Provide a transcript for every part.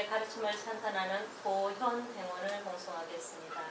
스님의 가르침을 찬탄하는 보현행원을 봉송하겠습니다.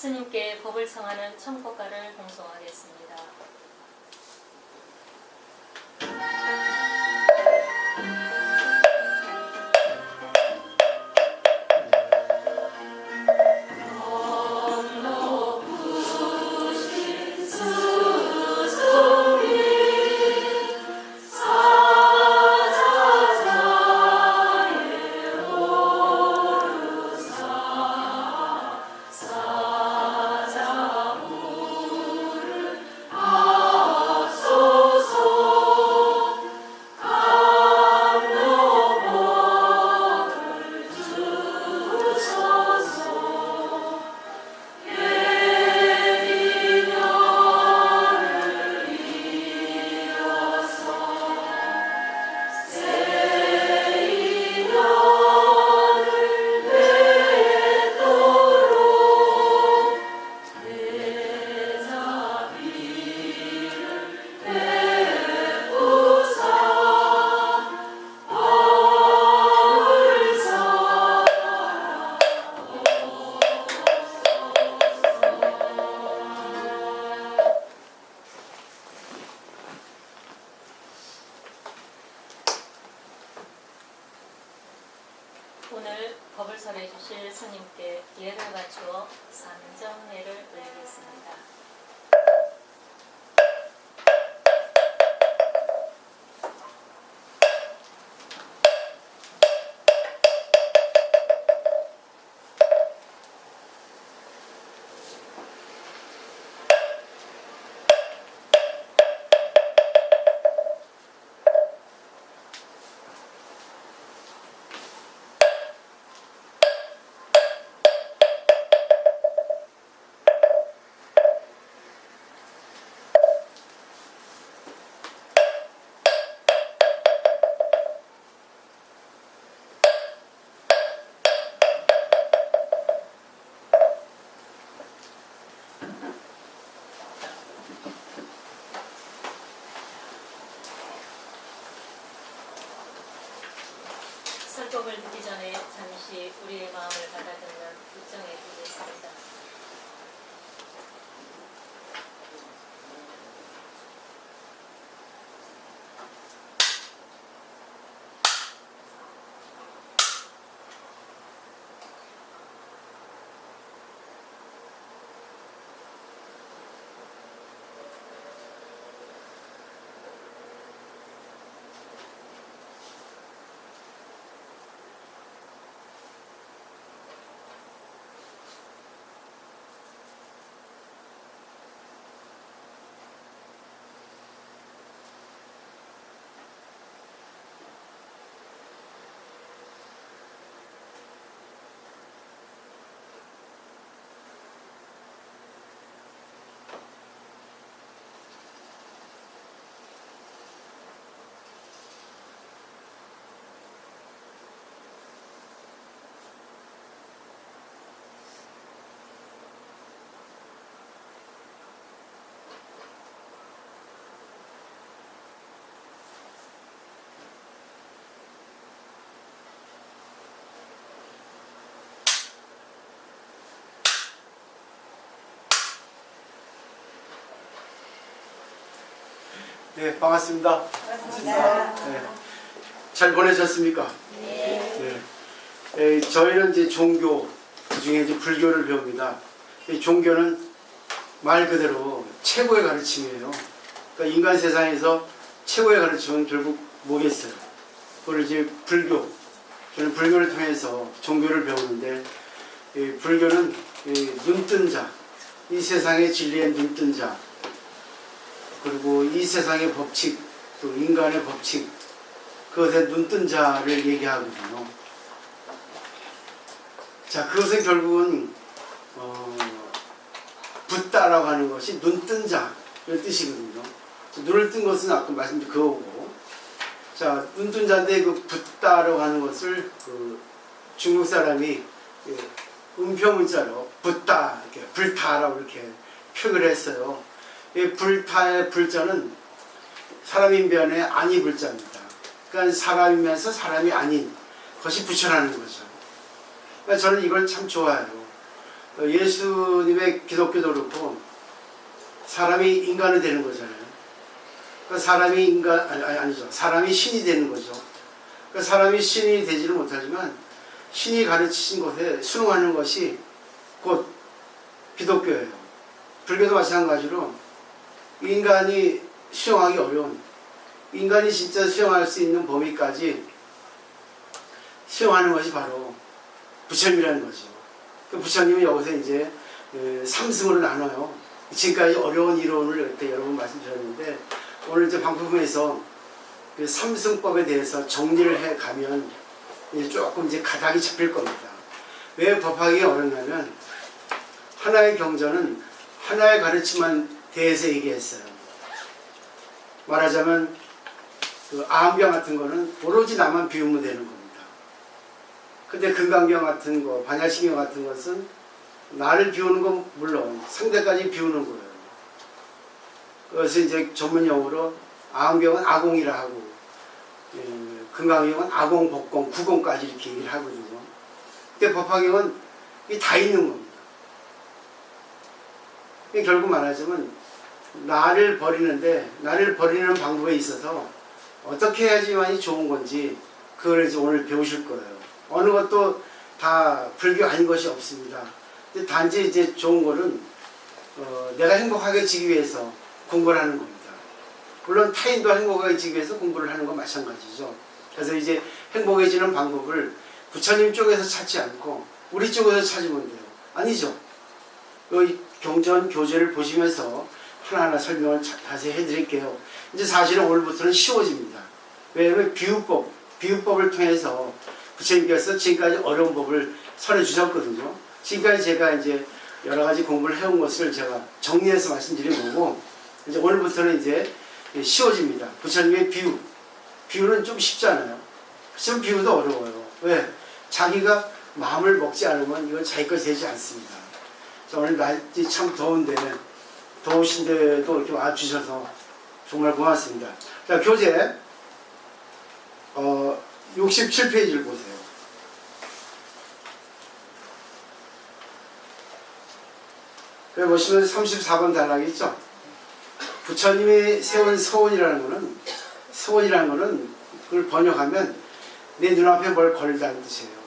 스님께 법을 청하는 청법가를 봉송하겠습니다. 오늘 법을 설해 주실 스님께 예를 갖추어 삼정례를 올리겠습니다. 설법을 듣기 전에 잠시 우리의 마음을 가다듬는 입정해 드리겠습니다. 네, 반갑습니다. 네. 잘 보내셨습니까? 네. 저희는 이제 종교, 그중에 이제 불교를 배웁니다. 이 종교는 말 그대로 최고의 가르침이에요. 그러니까 인간 세상에서 최고의 가르침은 결국 뭐겠어요? 그걸 이제 불교. 저는 불교를 통해서 종교를 배우는데, 이 불교는 눈뜬 자, 이 세상의 진리에 눈뜬 자, 그리고 이 세상의 법칙, 또 인간의 법칙, 그것에 눈뜬 자를 얘기하거든요. 자, 그것은 결국은 붓다라고 하는 것이 눈뜬 자의 뜻이거든요. 눈을 뜬 것은 아까 말씀드린 그거고, 자, 눈뜬 자인데 그 붓다라고 하는 것을 그 중국 사람이 음표문자로 붓다, 이렇게 불타라고 이렇게 표기를 했어요. 이 불타의 불자는 사람인변의 아니 불자입니다. 그러니까 사람이면서 사람이 아닌 것이 붙여라는 거죠. 그러니까 저는 이걸 참 좋아해요. 예수님의 기독교도 그렇고 사람이 인간이 되는 거잖아요. 그러니까 사람이 아니죠. 사람이 신이 되는 거죠. 그러니까 사람이 신이 되지는 못하지만 신이 가르치신 것에 순응하는 것이 곧 기독교예요. 불교도 마찬가지로 인간이 수용하기 어려운, 인간이 진짜 수용할 수 있는 범위까지 수용하는 것이 바로 부처님이라는 거죠. 그 부처님은 여기서 이제 삼승으로 나눠요. 지금까지 어려운 이론을 그때 여러 번 말씀드렸는데, 오늘 이제 방법에서 그 삼승법에 대해서 정리를 해 가면 이제 조금 이제 가닥이 잡힐 겁니다. 왜 법하기가 어렵냐면, 하나의 경전은 하나의 가르침만 대해서 얘기했어요. 말하자면 그 암병 같은 거는 오로지 나만 비우면 되는 겁니다. 근데 금강경 같은 거, 반야신경 같은 것은 나를 비우는 건 물론 상대까지 비우는 거예요. 그래서 이제 전문 용어로 암병은 아공이라 하고, 금강경은 아공, 복공, 구공까지 이렇게 얘기를 하거든요. 근데 법화경은 이게 다 있는 겁니다. 결국 말하자면 나를 버리는데, 나를 버리는 방법에 있어서 어떻게 해야지만이 좋은 건지 그걸 이제 오늘 배우실 거예요. 어느 것도 다 불교 아닌 것이 없습니다. 근데 단지 이제 좋은 거는 내가 행복하게 지기 위해서 공부를 하는 겁니다. 물론 타인도 행복하게 지기 위해서 공부를 하는 건 마찬가지죠. 그래서 이제 행복해지는 방법을 부처님 쪽에서 찾지 않고 우리 쪽에서 찾으면 돼요. 아니죠. 경전 교재를 보시면서 하나하나 설명을 자세히 해드릴게요. 이제 사실은 오늘부터는 쉬워집니다. 왜냐하면 비유법을 통해서 부처님께서 지금까지 어려운 법을 설해주셨거든요. 지금까지 제가 이제 여러 가지 공부를 해온 것을 제가 정리해서 말씀드린 거고, 이제 오늘부터는 이제 쉬워집니다. 부처님의 비유는 좀 쉽잖아요. 좀 비유도 어려워요. 왜? 자기가 마음을 먹지 않으면 이건 자기 것이 되지 않습니다. 오늘 날이 참 더운데, 더우신데도 이렇게 와주셔서 정말 고맙습니다. 자, 교재 67페이지를 보세요. 여기 보시면 34번 단락이 있죠. 부처님이 세운 서원이라는 거는 그걸 번역하면 내 눈앞에 뭘 걸다는 뜻이에요.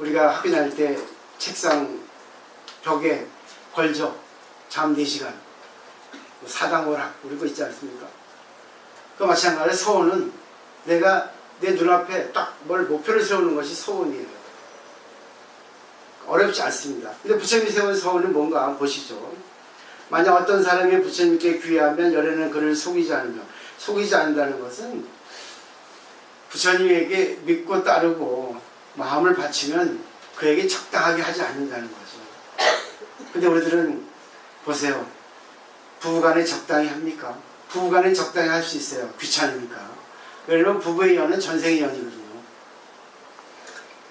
우리가 학교 다닐 때 책상 벽에 걸죠. 잠 4시간. 사당오락 우리 거 있지 않습니까? 그 마찬가지로 서원은 내가 내 눈앞에 딱 뭘 목표를 세우는 것이 서원이에요. 어렵지 않습니다. 근데 부처님이 세운 서원은 뭔가 한번 보시죠. 만약 어떤 사람이 부처님께 귀하면 열에는 그를 속이지 않으며, 속이지 않는다는 것은 부처님에게 믿고 따르고 마음을 바치면 그에게 적당하게 하지 않는다는 거죠. 근데 우리들은 보세요. 부부간에 적당히 합니까? 부부간에 적당히 할 수 있어요. 귀찮으니까. 왜냐면 부부의 연은 전생의 연이거든요.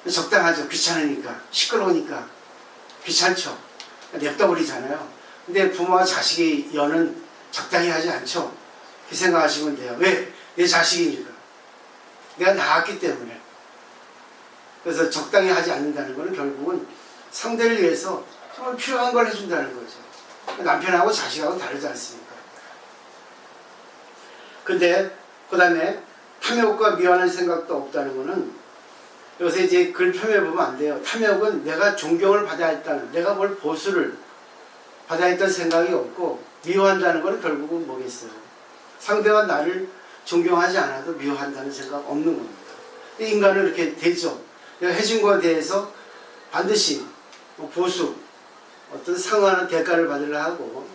적당하죠. 귀찮으니까. 시끄러우니까. 귀찮죠. 냅둬버리잖아요. 근데 부모와 자식의 연은 적당히 하지 않죠. 그렇게 생각하시면 돼요. 왜? 내 자식이니까. 내가 낳았기 때문에. 그래서 적당히 하지 않는다는 것은 결국은 상대를 위해서 정말 필요한 걸 해준다는 거죠. 남편하고 자식하고 다르지 않습니까? 근데 그 다음에 탐욕과 미워하는 생각도 없다는 거는 여기서 이제 그걸 폄훼보면 안 돼요. 탐욕은 내가 존경을 받아야 했다는, 내가 뭘 보수를 받아야 했던 생각이 없고, 미워한다는 건 결국은 뭐겠어요? 상대가 나를 존경하지 않아도 미워한다는 생각 없는 겁니다. 인간은 이렇게 되죠. 내가 해준 거에 대해서 반드시 보수, 어떤 상응하는 대가를 받으려 하고,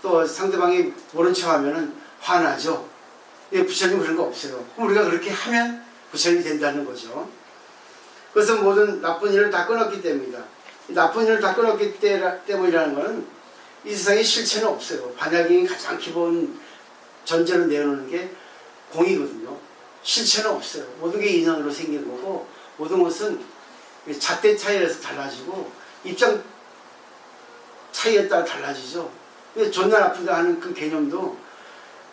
또 상대방이 모른 척 하면은 화나죠. 부처님 그런 거 없어요. 그럼 우리가 그렇게 하면 부처님이 된다는 거죠. 그래서 모든 나쁜 일을 다 끊었기 때문이다. 나쁜 일을 다 끊었기 때문이라는 것은 이 세상에 실체는 없어요. 반야경이 가장 기본 전제로 내놓는 게 공이거든요. 실체는 없어요. 모든 게 인연으로 생기는 거고, 모든 것은 잣대 차이에서 달라지고 입장 차이에 따라 달라지죠. 근데 좋나 나쁘다 하는 그 개념도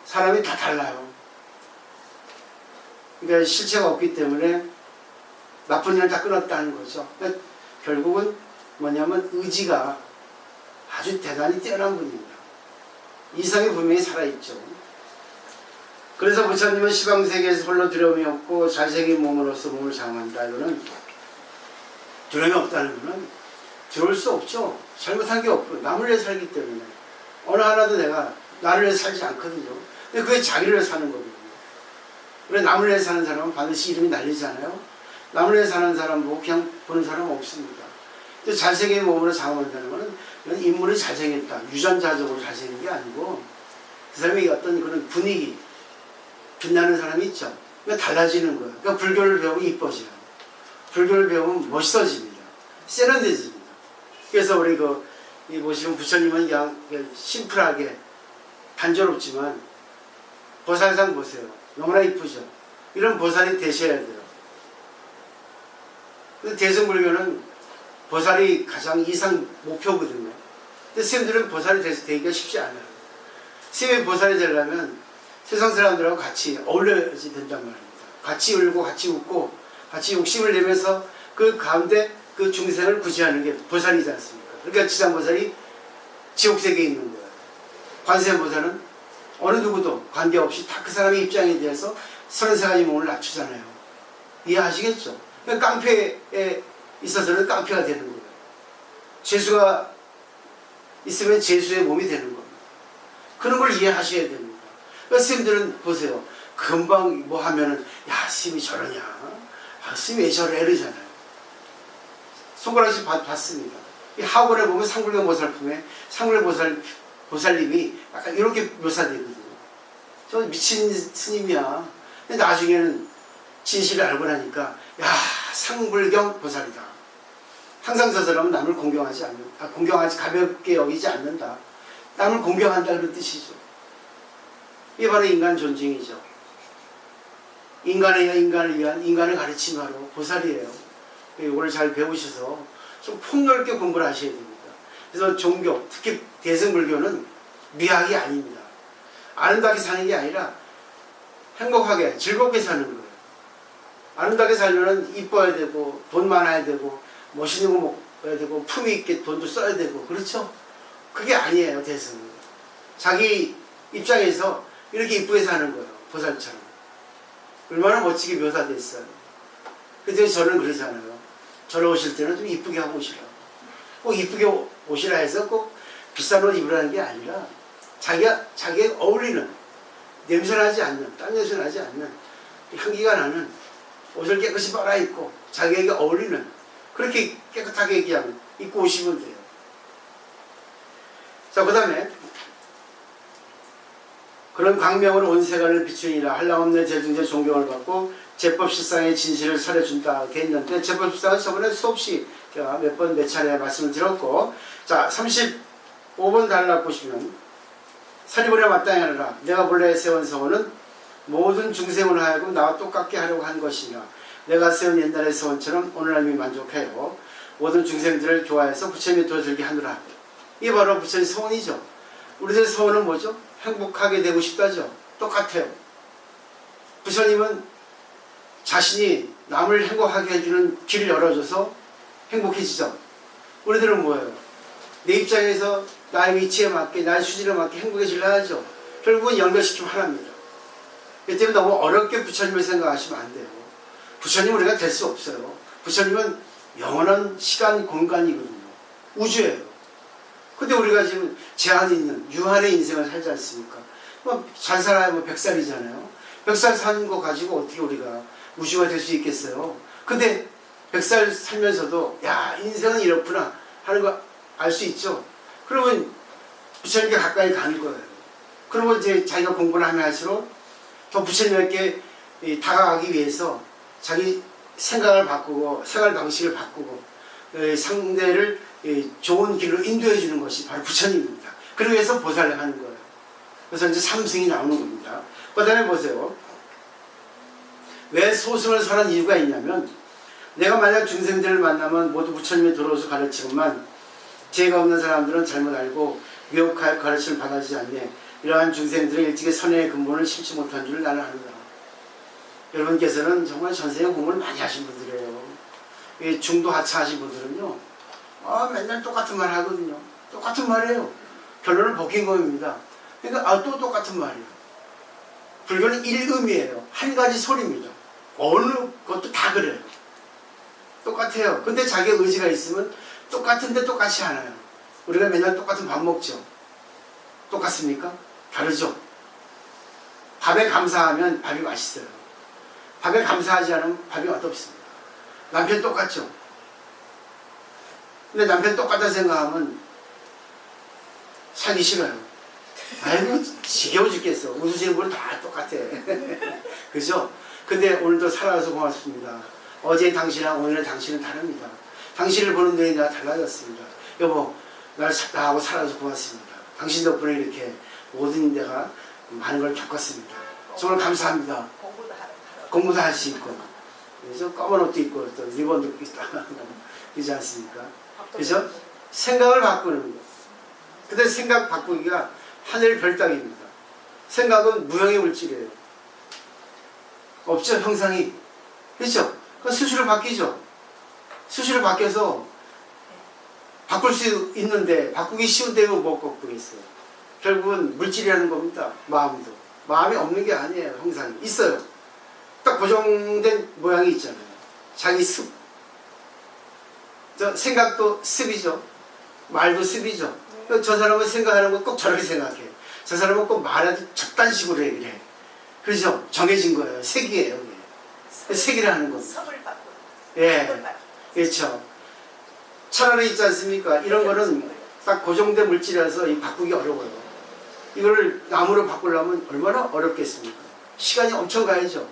사람이 다 달라요. 그러니까 실체가 없기 때문에 나쁜 일을 다 끊었다는 거죠. 그러니까 결국은 뭐냐면 의지가 아주 대단히 뛰어난 분입니다. 이성이 분명히 살아있죠. 그래서 부처님은 시방세계에서 홀로 두려움이 없고 잘생긴 몸으로서 몸을 장한다. 이거는 두려움이 없다는 것은 두려울 수 없죠. 잘못한 게 없고 남을 위해 살기 때문에 어느 하나도 내가 나를 위해 살지 않거든요. 근데 그게 자기를 위해 사는 거거든요. 그래 남을 위해 사는 사람은 반드시 이름이 날리잖아요. 남을 위해 사는 사람 보고 그냥 보는 사람은 없습니다. 잘생긴 몸으로 장한다는 것은 인물이 잘생겼다. 유전자적으로 잘생긴 게 아니고 그 사람이 어떤 그런 분위기 빛나는 사람이 있죠. 그러니까 달라지는 거예요. 그러니까 불교를 배우면 이뻐져요. 불교를 배우면 멋있어집니다. 세련돼집니다. 그래서 우리 이 보시면 부처님은 그냥 심플하게 단조롭지만 보살상 보세요. 너무나 이쁘죠. 이런 보살이 되셔야 돼요. 근데 대승불교는 보살이 가장 이상 목표거든요. 근데 스님들은 보살이 되기가 쉽지 않아요. 스님이 보살이 되려면 세상 사람들하고 같이 어울려야 된단 말입니다. 같이 울고 같이 웃고 같이 욕심을 내면서 그 가운데 그 중생을 구제하는 게 보살이지 않습니까? 그러니까 지상보살이 지옥세계에 있는 거예요. 관세음보살은 어느 누구도 관계없이 다 그 사람의 입장에 대해서 33가지 몸을 낮추잖아요. 이해하시겠죠? 그러니까 깡패에 있어서는 깡패가 되는 거예요. 재수가 있으면 재수의 몸이 되는 겁니다. 그런 걸 이해하셔야 됩니다. 그러니까 스님들은 보세요. 금방 뭐 하면은 야 스님이 저러냐, 스님이 왜 저래 이러잖아요. 손가락씩 봤습니다. 이 학원에 보면 상불경 보살품에 상불경 보살님이 약간 이렇게 묘사되거든요. 저 미친 스님이야. 근데 나중에는 진실을 알고 나니까 야 상불경 보살이다. 항상 저 사람은 남을 공경하지 가볍게 여기지 않는다. 남을 공경한다 그런 뜻이죠. 이게 바로 인간 존중이죠. 인간을 위한 인간을 가르치는 바로 보살이에요. 이걸 잘 배우셔서 좀 폭넓게 공부를 하셔야 됩니다. 그래서 종교, 특히 대승불교는 미학이 아닙니다. 아름답게 사는 게 아니라 행복하게 즐겁게 사는 거예요. 아름답게 살려면 이뻐야 되고 돈 많아야 되고 멋있는 거 먹어야 되고 품위 있게 돈도 써야 되고 그렇죠? 그게 아니에요. 대승은 자기 입장에서 이렇게 이쁘게 사는 거예요. 보살처럼. 얼마나 멋지게 묘사됐어요. 근데 저는 그러잖아요. 저러 오실 때는 좀 이쁘게 하고 오시라고. 꼭 이쁘게 오시라 해서 꼭 비싼 옷 입으라는 게 아니라 자기가 어울리는 냄새나지 않는, 땀 냄새 나지 않는 향기가 나는 옷을 깨끗이 빨아입고 자기에게 어울리는 그렇게 깨끗하게 그냥 입고 오시면 돼요. 자, 그 다음에 그런 광명으로 온 세간을 비추니라 한량없는 대중의 존경을 받고 제법실상의 진실을 설해준다 이렇게 했는데 제법실상은 저번에 수없이 제가 몇 차례 말씀을 드렸고, 자 35번 단락 보시면 사리불에 마땅히 하느라 내가 본래 세운 성원은 모든 중생을 하여금 나와 똑같게 하려고 한 것이며 내가 세운 옛날의 서원처럼 오늘날이 만족해요. 모든 중생들을 교화해서 부처님이 도와들게 하느라. 이게 바로 부처님 서원이죠. 우리들 서원은 뭐죠? 행복하게 되고 싶다죠. 똑같아요. 부처님은 자신이 남을 행복하게 해주는 길을 열어줘서 행복해지죠. 우리들은 뭐예요? 내 입장에서 나의 위치에 맞게 나의 수준에 맞게 행복해지려 하죠. 결국은 연결시키면 하나입니다. 이 때문에 너무 어렵게 부처님을 생각하시면 안 돼요. 부처님 우리가 될 수 없어요. 부처님은 영원한 시간 공간이거든요. 우주예요. 근데 우리가 지금 제한이 있는 유한의 인생을 살지 않습니까? 뭐 잘 살아야 뭐 100살이잖아요. 100살 사는 거 가지고 어떻게 우리가 우주가 될 수 있겠어요? 근데 100살 살면서도 야 인생은 이렇구나 하는 거 알 수 있죠. 그러면 부처님께 가까이 가는 거예요. 그러면 이제 자기가 공부를 하면 할수록 더 부처님께 다가가기 위해서 자기 생각을 바꾸고 생활 방식을 바꾸고 상대를 좋은 길로 인도해 주는 것이 바로 부처님입니다. 그러기 위해서 보살을 하는 거예요. 그래서 이제 삼승이 나오는 겁니다. 그 다음에 보세요. 왜 소승을 설한 이유가 있냐면 내가 만약 중생들을 만나면 모두 부처님의 도로에서 가르치고만 지혜가 없는 사람들은 잘못 알고 미혹하여 가르침을 받아주지 않네. 이러한 중생들은 일찍이 선행의 근본을 심지 못한 줄 나는 아는다. 여러분께서는 정말 전생에 공부를 많이 하신 분들이에요. 중도 하차하신 분들은요. 맨날 똑같은 말 하거든요. 똑같은 말이에요. 결론은 복인공입니다. 그러니까 또 똑같은 말이에요. 불교는 일음이에요. 한 가지 소리입니다. 어느 것도 다 그래요. 똑같아요. 근데 자기의 의지가 있으면 똑같은데 똑같이 않아요. 우리가 맨날 똑같은 밥 먹죠. 똑같습니까? 다르죠. 밥에 감사하면 밥이 맛있어요. 밥에 감사하지 않으면 밥이 맛없습니다. 남편 똑같죠. 근데 남편 똑같다 생각하면 살기 싫어요. 아이고 지겨워 죽겠어. 웃으시는 분은 다 똑같아. 그죠? 근데 오늘도 살아와서 고맙습니다. 어제 당신이랑 오늘의 당신은 다릅니다. 당신을 보는 눈이 내가 달라졌습니다. 여보 나하고 살아와서 고맙습니다. 당신 덕분에 이렇게 모든 데가 많은 걸 겪었습니다. 정말 감사합니다. 공부도 할 수 있고 그래서 검은 옷도 입고 또 리본도 입고 있다. 그렇지 않습니까? 그래서 생각을 바꾸는 거예요. 근데 생각 바꾸기가 하늘 별따기입니다. 생각은 무형의 물질이에요. 없죠, 형상이. 그렇죠? 수시로 바뀌죠. 수시로 바뀌어서 바꿀 수 있는데 바꾸기 쉬운데 못 바꾸겠어요. 결국은 물질이라는 겁니다. 마음도. 마음이 없는 게 아니에요. 형상이. 있어요. 딱 고정된 모양이 있잖아요. 자기 습. 생각도 습이죠. 말도 습이죠. 저 사람은 생각하는 거 꼭 저렇게 생각해. 저 사람은 꼭 말해도 저딴 식으로 얘기를 해. 그렇죠? 정해진 거예요. 색이에요. 색이라는 겁니다. 섭을 받고. 예. 그렇죠. 차라리 있지 않습니까? 이런 거는 딱 고정된 물질이라서 바꾸기 어려워요. 이걸 나무로 바꾸려면 얼마나 어렵겠습니까? 시간이 엄청 가야죠.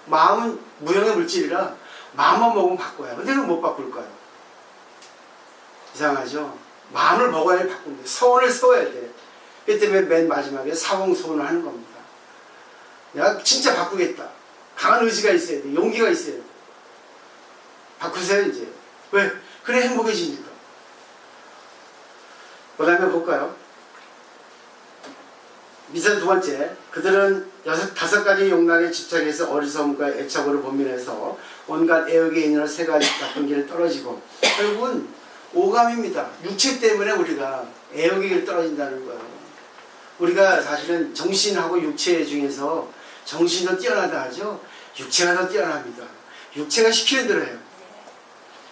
마음은 무형의 물질이라 마음만 먹으면 바꿔요. 근데 그걸 못 바꿀까요? 이상하죠? 마음을 먹어야 바꿉니다. 서원을 세워야 돼. 그 때문에 맨 마지막에 사홍소원을 하는 겁니다. 내가 진짜 바꾸겠다. 강한 의지가 있어야 돼. 용기가 있어야 돼. 바꾸세요 이제. 왜? 그래 행복해지니까. 그 다음에 볼까요? 미세 두 번째, 그들은 다섯 가지 욕락에 집착해서 어리석음과 애착으로 범민해서 온갖 애욕에 인하여 세 가지 나쁜 길을 떨어지고 결국은 오감입니다. 육체 때문에 우리가 애욕의 길을 떨어진다는 거예요. 우리가 사실은 정신하고 육체 중에서 정신이 더 뛰어나다 하죠. 육체가 더 뛰어납니다. 육체가 시키는 대로 해요.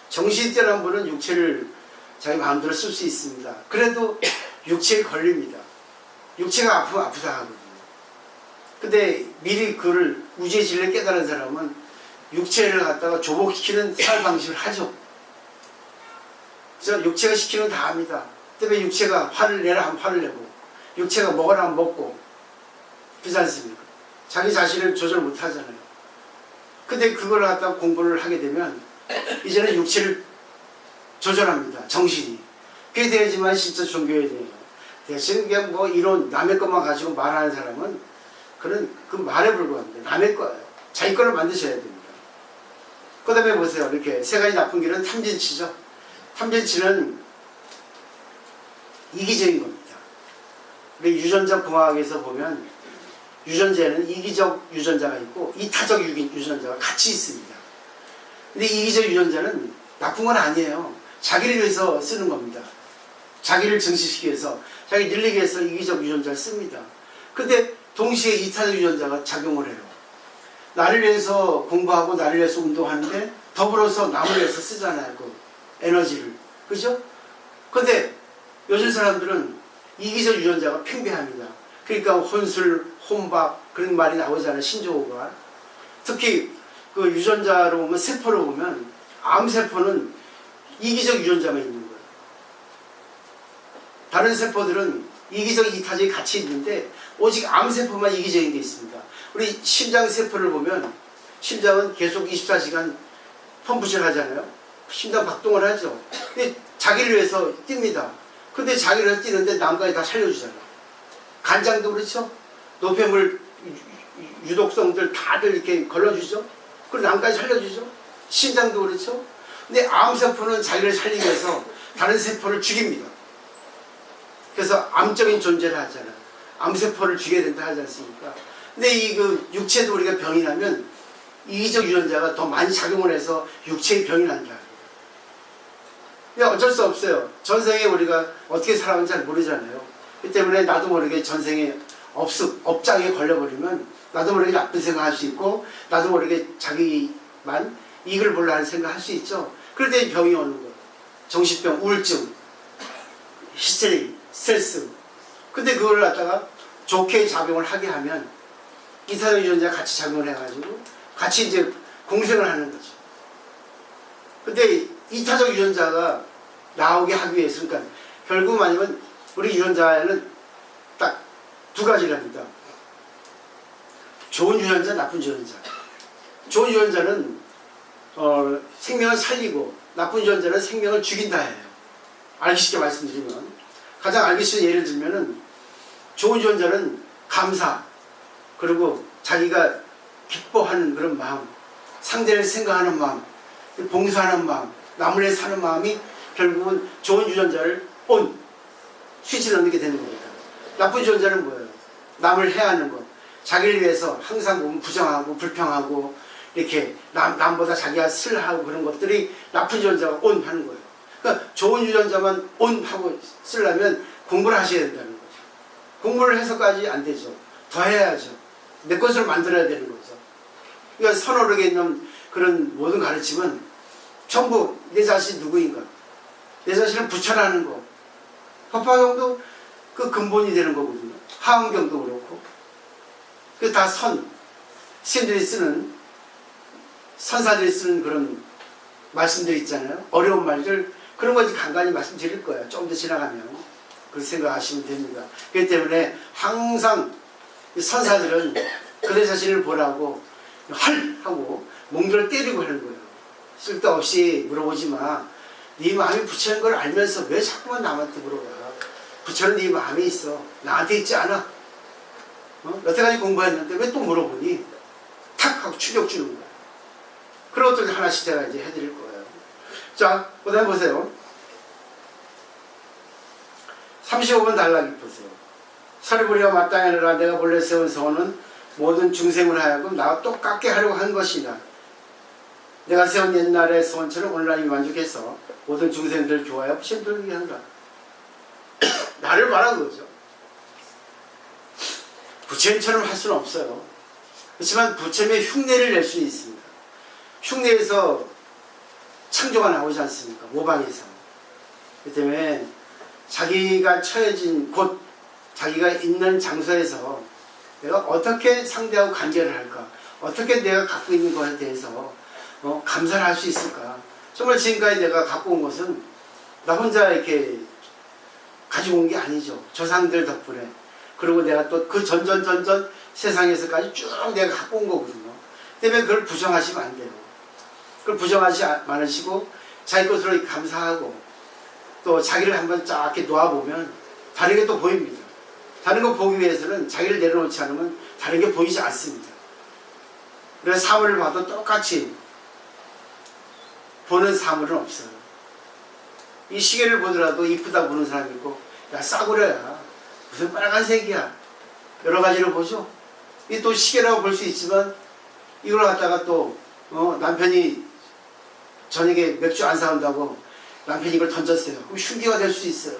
정신이 뛰어난 분은 육체를 자기 마음대로 쓸 수 있습니다. 그래도 육체에 걸립니다. 육체가 아프면 아프다 하거든요. 근데 미리 그를 우주의 진리를 깨달은 사람은 육체를 갖다가 조복시키는 생활 방식을 하죠. 그래서 육체가 시키는 다 합니다. 때문에 육체가 화를 내라 하면 화를 내고 육체가 먹으라 하면 먹고 그렇지 않습니까? 자기 자신을 조절 못 하잖아요. 근데 그걸 갖다가 공부를 하게 되면 이제는 육체를 조절합니다. 정신이. 그게 돼야지만 진짜 종교에 돼요. 대신 그냥 뭐 이론 남의 것만 가지고 말하는 사람은 그런 그 말에 불과합니다. 남의 거예요. 자기 거를 만드셔야 됩니다. 그 다음에 보세요. 이렇게 세 가지 나쁜 길은 탐진치죠. 탐진치는 이기적인 겁니다. 우리 유전자 공학에서 보면 유전자에는 이기적 유전자가 있고 이타적 유전자가 같이 있습니다. 근데 이기적 유전자는 나쁜 건 아니에요. 자기를 위해서 쓰는 겁니다. 자기를 증식시키기 위해서, 자기 늘리기 위해서 이기적 유전자를 씁니다. 근데 동시에 이타적 유전자가 작용을 해요. 나를 위해서 공부하고 나를 위해서 운동하는데 더불어서 남을 위해서 쓰잖아요. 그 에너지를. 그죠? 근데 요즘 사람들은 이기적 유전자가 팽배합니다. 그러니까 혼술, 혼밥 그런 말이 나오잖아요. 신조어가. 특히 그 유전자로 보면 세포로 보면 암세포는 이기적 유전자만 있는 거예요. 다른 세포들은 이기적, 이타적이 같이 있는데 오직 암세포만 이기적인 게 있습니다. 우리 심장세포를 보면 심장은 계속 24시간 펌프질 하잖아요. 심장 박동을 하죠. 근데 자기를 위해서 뜁니다. 근데 자기를 위해서 뛰는데 남까지 다 살려주잖아요. 간장도 그렇죠. 노폐물 유독성들 다들 이렇게 걸러주죠. 그리고 남까지 살려주죠. 심장도 그렇죠. 근데 암세포는 자기를 살리기 위해서 다른 세포를 죽입니다. 그래서 암적인 존재를 하잖아요. 암세포를 죽여야 된다 하지 않습니까? 근데 이 그 육체도 우리가 병이 나면 이기적 유전자가 더 많이 작용을 해서 육체의 병이 난다. 근데 어쩔 수 없어요. 전생에 우리가 어떻게 살아왔는지 잘 모르잖아요. 그 때문에 나도 모르게 전생에 업장에 걸려버리면 나도 모르게 나쁜 생각할 수 있고 나도 모르게 자기만 이익을 보려 하는 생각할 수 있죠. 그럴 때 병이 오는 거예요. 정신병, 우울증, 히스테리, 스트레스. 근데 그걸 갖다가 좋게 작용을 하게 하면 이타적 유전자가 같이 작용을 해가지고 같이 이제 공생을 하는 거죠. 근데 이타적 유전자가 나오게 하기 위해서 그러니까 결국 아니면 우리 유전자에는 딱 두 가지랍니다. 좋은 유전자, 나쁜 유전자. 좋은 유전자는 생명을 살리고 나쁜 유전자는 생명을 죽인다 해요. 알기 쉽게 말씀드리면 가장 알기 쉬운 예를 들면은 좋은 유전자는 감사 그리고 자기가 기뻐하는 그런 마음, 상대를 생각하는 마음, 봉사하는 마음, 남을 위해 사는 마음이 결국은 좋은 유전자를 스위치를 넣게 되는 겁니다. 나쁜 유전자는 뭐예요? 남을 해하는 것, 자기를 위해서 항상 보면 부정하고 불평하고 이렇게 남보다 자기가 슬하고 그런 것들이 나쁜 유전자가 하는 거예요. 그러니까 좋은 유전자만 하고 쓰려면 공부를 하셔야 된다는 거죠. 공부를 해서까지 안 되죠. 더 해야죠. 내 것을 만들어야 되는 거죠. 그러니까 선어록에 있는 그런 모든 가르침은 전부 내 자신이 누구인가, 내 자신을 부처라는 거. 법화경도 그 근본이 되는 거거든요. 하은경도 그렇고. 그 다 스님들이 쓰는, 선사들이 쓰는 그런 말씀들이 있잖아요. 어려운 말들, 그런 거 이제 간간히 말씀드릴 거예요. 좀 더 지나가면. 그렇게 생각하시면 됩니다. 그렇기 때문에 항상 선사들은 그대 자신을 보라고 하고 몽들을 때리고 하는 거예요. 쓸데없이 물어보지 마. 네 마음이 부처인 걸 알면서 왜 자꾸만 남한테 물어봐. 부처는 네 마음에 있어. 나한테 있지 않아. 여태까지 공부했는데 왜 또 물어보니? 탁 하고 충격 주는 거야. 그런 것들 하나씩 제가 이제 해드릴 거예요. 자, 그 다음에 보세요. 35번 단락이 보세요. 설부리와 마땅히 하느라 내가 본래 세운 서원은 모든 중생을 하여금 나와 똑같게 하려고 한 것이다. 내가 세운 옛날의 서원처럼 오늘날 만족해서 모든 중생들을 교화하여 부처님들을 위한다. 나를 말한 거죠. 부처님처럼 할 수는 없어요. 그렇지만 부처님의 흉내를 낼 수는 있습니다. 흉내에서 창조가 나오지 않습니까? 모방에서. 그 때문에 자기가 처해진 곳, 자기가 있는 장소에서 내가 어떻게 상대하고 관계를 할까? 어떻게 내가 갖고 있는 것에 대해서 감사를 할 수 있을까? 정말 지금까지 내가 갖고 온 것은 나 혼자 이렇게 가지고 온 게 아니죠. 조상들 덕분에. 그리고 내가 또 그 전전 세상에서까지 쭉 내가 갖고 온 거거든요. 때문에 그걸 부정하시면 안 돼요. 그걸 부정하지 말으시고 자기 것으로 감사하고 또 자기를 한번 쫙 이렇게 놓아보면 다른 게 또 보입니다. 다른 거 보기 위해서는 자기를 내려놓지 않으면 다른 게 보이지 않습니다. 그래서 사물을 봐도 똑같이 보는 사물은 없어요. 이 시계를 보더라도 이쁘다 보는 사람이 있고, 야 싸구려야 무슨 빨간색이야, 여러 가지로 보죠. 이 또 시계라고 볼 수 있지만 이걸 갖다가 또 남편이 저녁에 맥주 안 사온다고 남편이 이걸 던졌어요. 그럼 흉기가 될 수 있어요.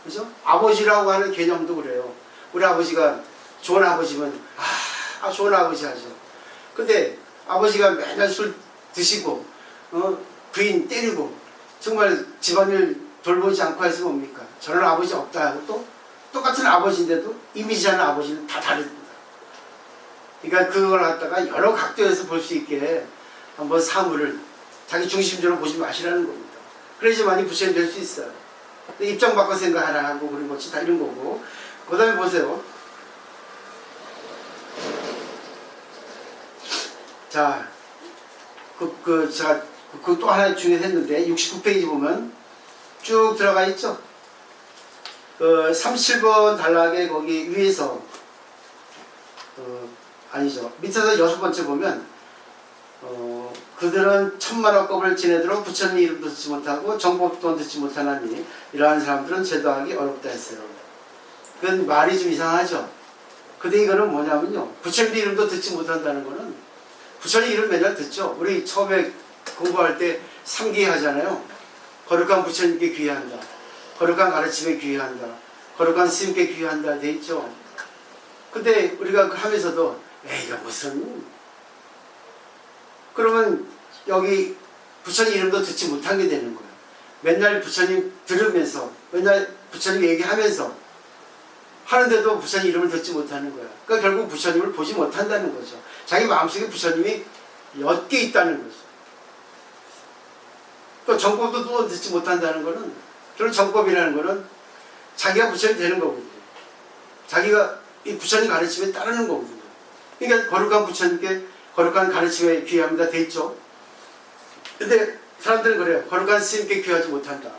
그죠? 아버지라고 하는 개념도 그래요. 우리 아버지가 좋은 아버지면 좋은 아버지 하죠. 근데 아버지가 맨날 술 드시고 부인 때리고 정말 집안일 돌보지 않고 해서 뭡니까? 저런 아버지 없다 하고 또 똑같은 아버지인데도 이미지하는 아버지는 다 다릅니다. 그러니까 그걸 갖다가 여러 각도에서 볼 수 있게 한번 사물을 자기 중심적으로 보지 마시라는 겁니다. 그래야지만이 부처님 될 수 있어요. 입장 바꿔 생각하라 하고 그런 것이 다 이런 거고. 그 다음에 보세요. 자, 제가 그 또 하나 중요했는데 69페이지 보면 쭉 들어가 있죠. 37번 단락에 거기 위에서 아니죠. 밑에서 6번째 보면 그들은 천만억겁을 지내도록 부처님 이름도 듣지 못하고 정법도 듣지 못하나니 이러한 사람들은 제도하기 어렵다 했어요. 그건 말이 좀 이상하죠. 근데 이거는 뭐냐면요. 부처님 이름도 듣지 못한다는 거는 부처님 이름 맨날 듣죠. 우리 처음에 공부할 때 3기 하잖아요. 거룩한 부처님께 귀의한다. 거룩한 가르침에 귀의한다. 거룩한 스님께 귀의한다 돼 있죠. 근데 우리가 하면서도 에이 이거 무슨 그러면 여기 부처님 이름도 듣지 못한 게 되는 거예요. 맨날 부처님 들으면서 맨날 부처님 얘기하면서 하는데도 부처님 이름을 듣지 못하는 거예요. 그러니까 결국 부처님을 보지 못한다는 거죠. 자기 마음속에 부처님이 옅게 있다는 거죠. 또 정법도 또 듣지 못한다는 거는 결국 정법이라는 거는 자기가 부처님 되는 거거든요. 자기가 이 부처님 가르침에 따르는 거거든요. 그러니까 거룩한 부처님께 거룩한 가르침에 귀의합니다 돼 있죠. 근데 사람들은 그래요. 거룩한 스님께 귀하지 못한다.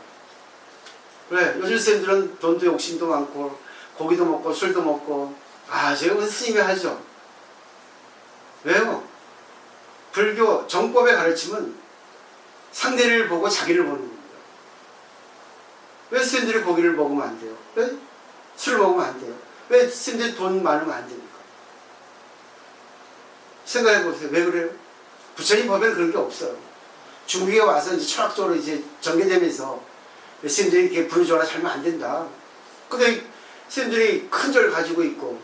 왜? 요즘 스님들은 돈도 욕심도 많고 고기도 먹고 술도 먹고 제가 무슨 스님이 하죠. 왜요? 불교 정법의 가르침은 상대를 보고 자기를 보는 겁니다. 왜 스님들이 고기를 먹으면 안 돼요? 왜 술을 먹으면 안 돼요? 왜 스님들이 돈 많으면 안 됩니까? 생각해 보세요. 왜 그래요? 부처님 법에는 그런 게 없어요. 중국에 와서 이제 철학적으로 이제 전개되면서 스님들이 이렇게 부르주아라 살면 안 된다. 근데 스님들이 큰 절 가지고 있고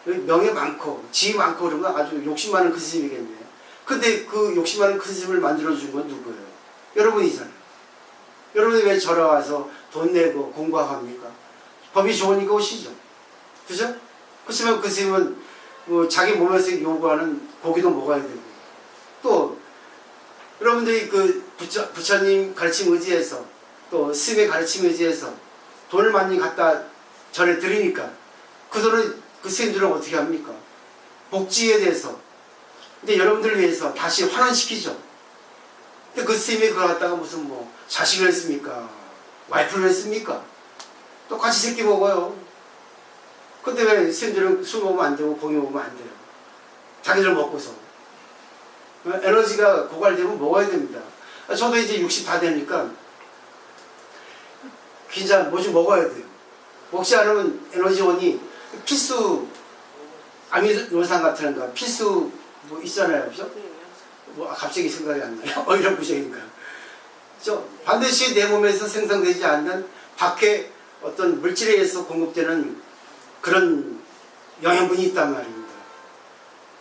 명예 많고 지위 많고 그러면 아주 욕심 많은 큰 스님이겠네요. 근데 그 욕심 많은 큰 스님을 만들어준 건 누구예요? 여러분이잖아요. 여러분이 왜 절에 와서 돈 내고 공부합니까? 법이 좋으니까 오시죠. 그죠? 그렇지만 그 스님은 자기 몸에서 요구하는 고기도 먹어야 되고 또 여러분들이 그 부처님 가르침 의지해서 또 스님의 가르침 의지해서 돈을 많이 갖다 절에 드리니까 그 돈을 그 스님들은 어떻게 합니까? 복지에 대해서 근데 여러분들을 위해서 다시 환원시키죠. 근데 그 스님이 그거 갖다가 무슨 뭐 자식을 했습니까? 와이프를 했습니까? 똑같이 새끼 먹어요. 근데 왜 스님들은 술 먹으면 안 되고 고기 먹으면 안 돼요? 자기들 먹고서 에너지가 고갈되면 먹어야 됩니다. 저도 이제 60 다 되니까 진짜 뭐 좀 먹어야 돼요. 먹지 않으면 에너지원이 필수 아미노산 같은 거 필수 뭐 있잖아요, 그죠? 뭐 갑자기 생각이 안 나요. 이런 부정인가? 반드시 내 몸에서 생성되지 않는 밖에 어떤 물질에 의해서 공급되는 그런 영양분이 있단 말입니다.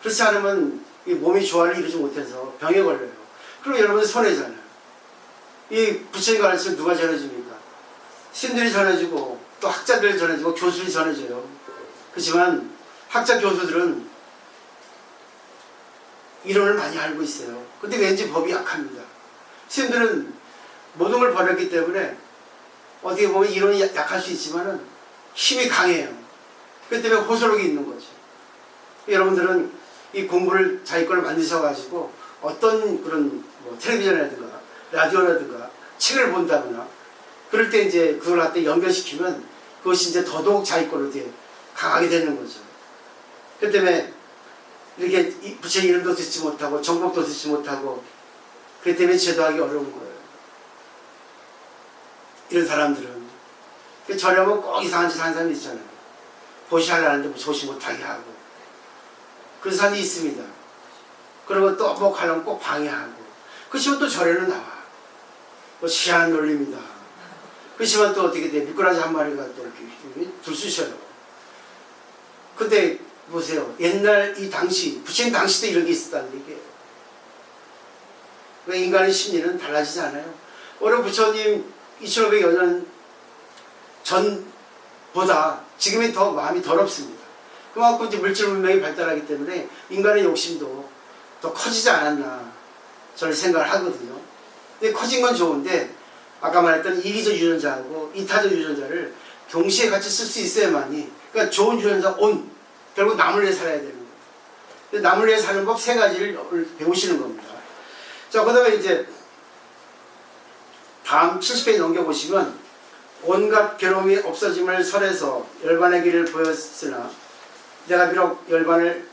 그렇지 않으면 이 몸이 조화를 이루지 못해서 병에 걸려요. 그럼 여러분 손해잖아요. 이 부처님 가르침 누가 전해줍니까? 스님들이 전해주고 또 학자들이 전해주고 교수들이 전해줘요. 그렇지만 학자 교수들은 이론을 많이 알고 있어요. 근데 왠지 법이 약합니다. 스님들은 모든 걸 버렸기 때문에 어떻게 보면 이론이 약할 수 있지만은 힘이 강해요. 그 때문에 호소력이 있는 거죠. 여러분들은 이 공부를 자기 걸 만드셔가지고 어떤 그런 뭐 텔레비전이라든가 라디오라든가 책을 본다거나 그럴 때 이제 그걸 갖다 연결시키면 그것이 이제 더더욱 자기 걸로 이렇게 강하게 되는 거죠. 그 때문에 이렇게 부처님 이름도 듣지 못하고 정법도 듣지 못하고 그 때문에 제도하기 어려운 거예요. 이런 사람들은 절에 오면 꼭 이상한 짓 하는 사람이 있잖아요. 보시하려는데 뭐 조시 못하게 하고 그런 사람이 있습니다. 그리고 또 뭐 가려면 꼭 방해하고 그렇지만 또 절에는 나와. 뭐 희한한 논리입니다. 그렇지만 또 어떻게 돼? 미꾸라지 한 마리가 또 이렇게 들쑤셔요. 근데 보세요. 옛날 이 당시, 부처님 당시도 이런 게 있었다는 얘기예요. 그러니까 인간의 심리는 달라지지 않아요. 오늘 부처님 2500여 년 전보다 지금이 더 마음이 더럽습니다. 그만큼 이제 물질 문명이 발달하기 때문에 인간의 욕심도 더 커지지 않았나 저는 생각을 하거든요. 근데 커진 건 좋은데 아까 말했던 이기적 유전자하고 이타적 유전자를 동시에 같이 쓸 수 있어야만이, 그러니까 좋은 유전자 온, 결국 남을 위해 살아야 되는 거예요. 근데 남을 위해 사는 법 세 가지를 배우시는 겁니다. 자, 그다음에 이제 다음 70페이지 넘겨보시면 온갖 괴로움이 없어짐을 설해서 열반의 길을 보였으나 내가 비록 열반을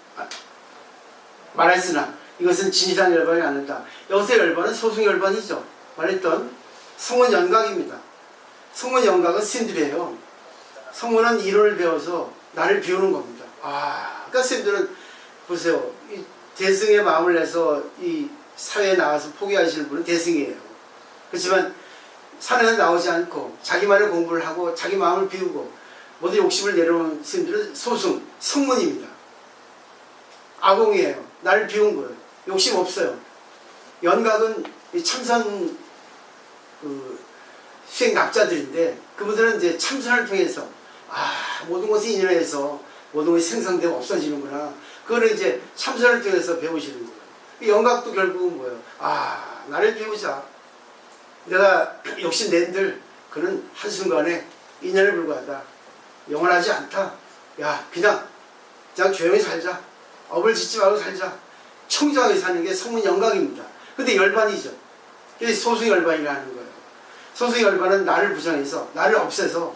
말했으나 이것은 진실한 열반이 아니다. 여기서 열반은 소승 열반이죠. 말했던 성문 연각입니다. 성문 연각은 스님들이에요. 성문은 이론을 배워서 나를 비우는 겁니다. 그러니까 스님들은 보세요. 이 대승의 마음을 내서 이 사회에 나와서 포기하시는 분은 대승이에요. 그렇지만 산에서 나오지 않고 자기만의 공부를 하고 자기 마음을 비우고 모든 욕심을 내려놓은 스님들은 소승, 성문입니다. 아공이에요. 나를 비운 거예요. 욕심 없어요. 연각은 참선 수행 납자들인데 그분들은 이제 참선을 통해서 모든 것이 인연해서 모든 것이 생성되고 없어지는구나. 그거를 이제 참선을 통해서 배우시는 거예요. 연각도 결국은 뭐예요? 나를 비우자. 내가 욕심 낸들 그는 한순간에 인연에 불과하다. 영원하지 않다. 그냥 조용히 살자. 업을 짓지 말고 살자. 청정하게 사는 게 성문 연각입니다. 근데 열반이죠. 그게 소승 열반이라는 거예요. 소승 열반은 나를 부정해서 나를 없애서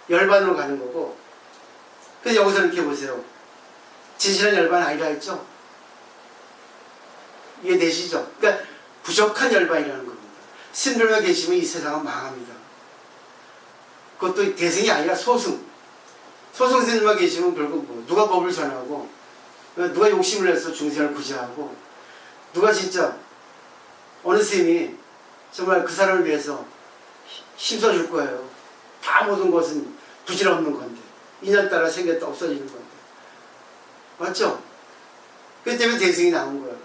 열반으로 가는 거고, 그래서 여기서 이렇게 보세요. 진실한 열반 아니라 했죠? 이해되시죠? 그러니까 부족한 열반이라는 겁니다. 스님들만 계시면 이 세상은 망합니다. 그것도 대승이 아니라 소승. 소승 스님만 계시면 결국 누가 법을 전하고 누가 욕심을 내서 중생을 구제하고 누가 진짜 어느 스님이 정말 그 사람을 위해서 힘써줄 거예요. 다 모든 것은 부질없는 건데 인연 따라 생겼다 없어지는 건데 맞죠? 그렇기 때문에 대승이 나온 거예요.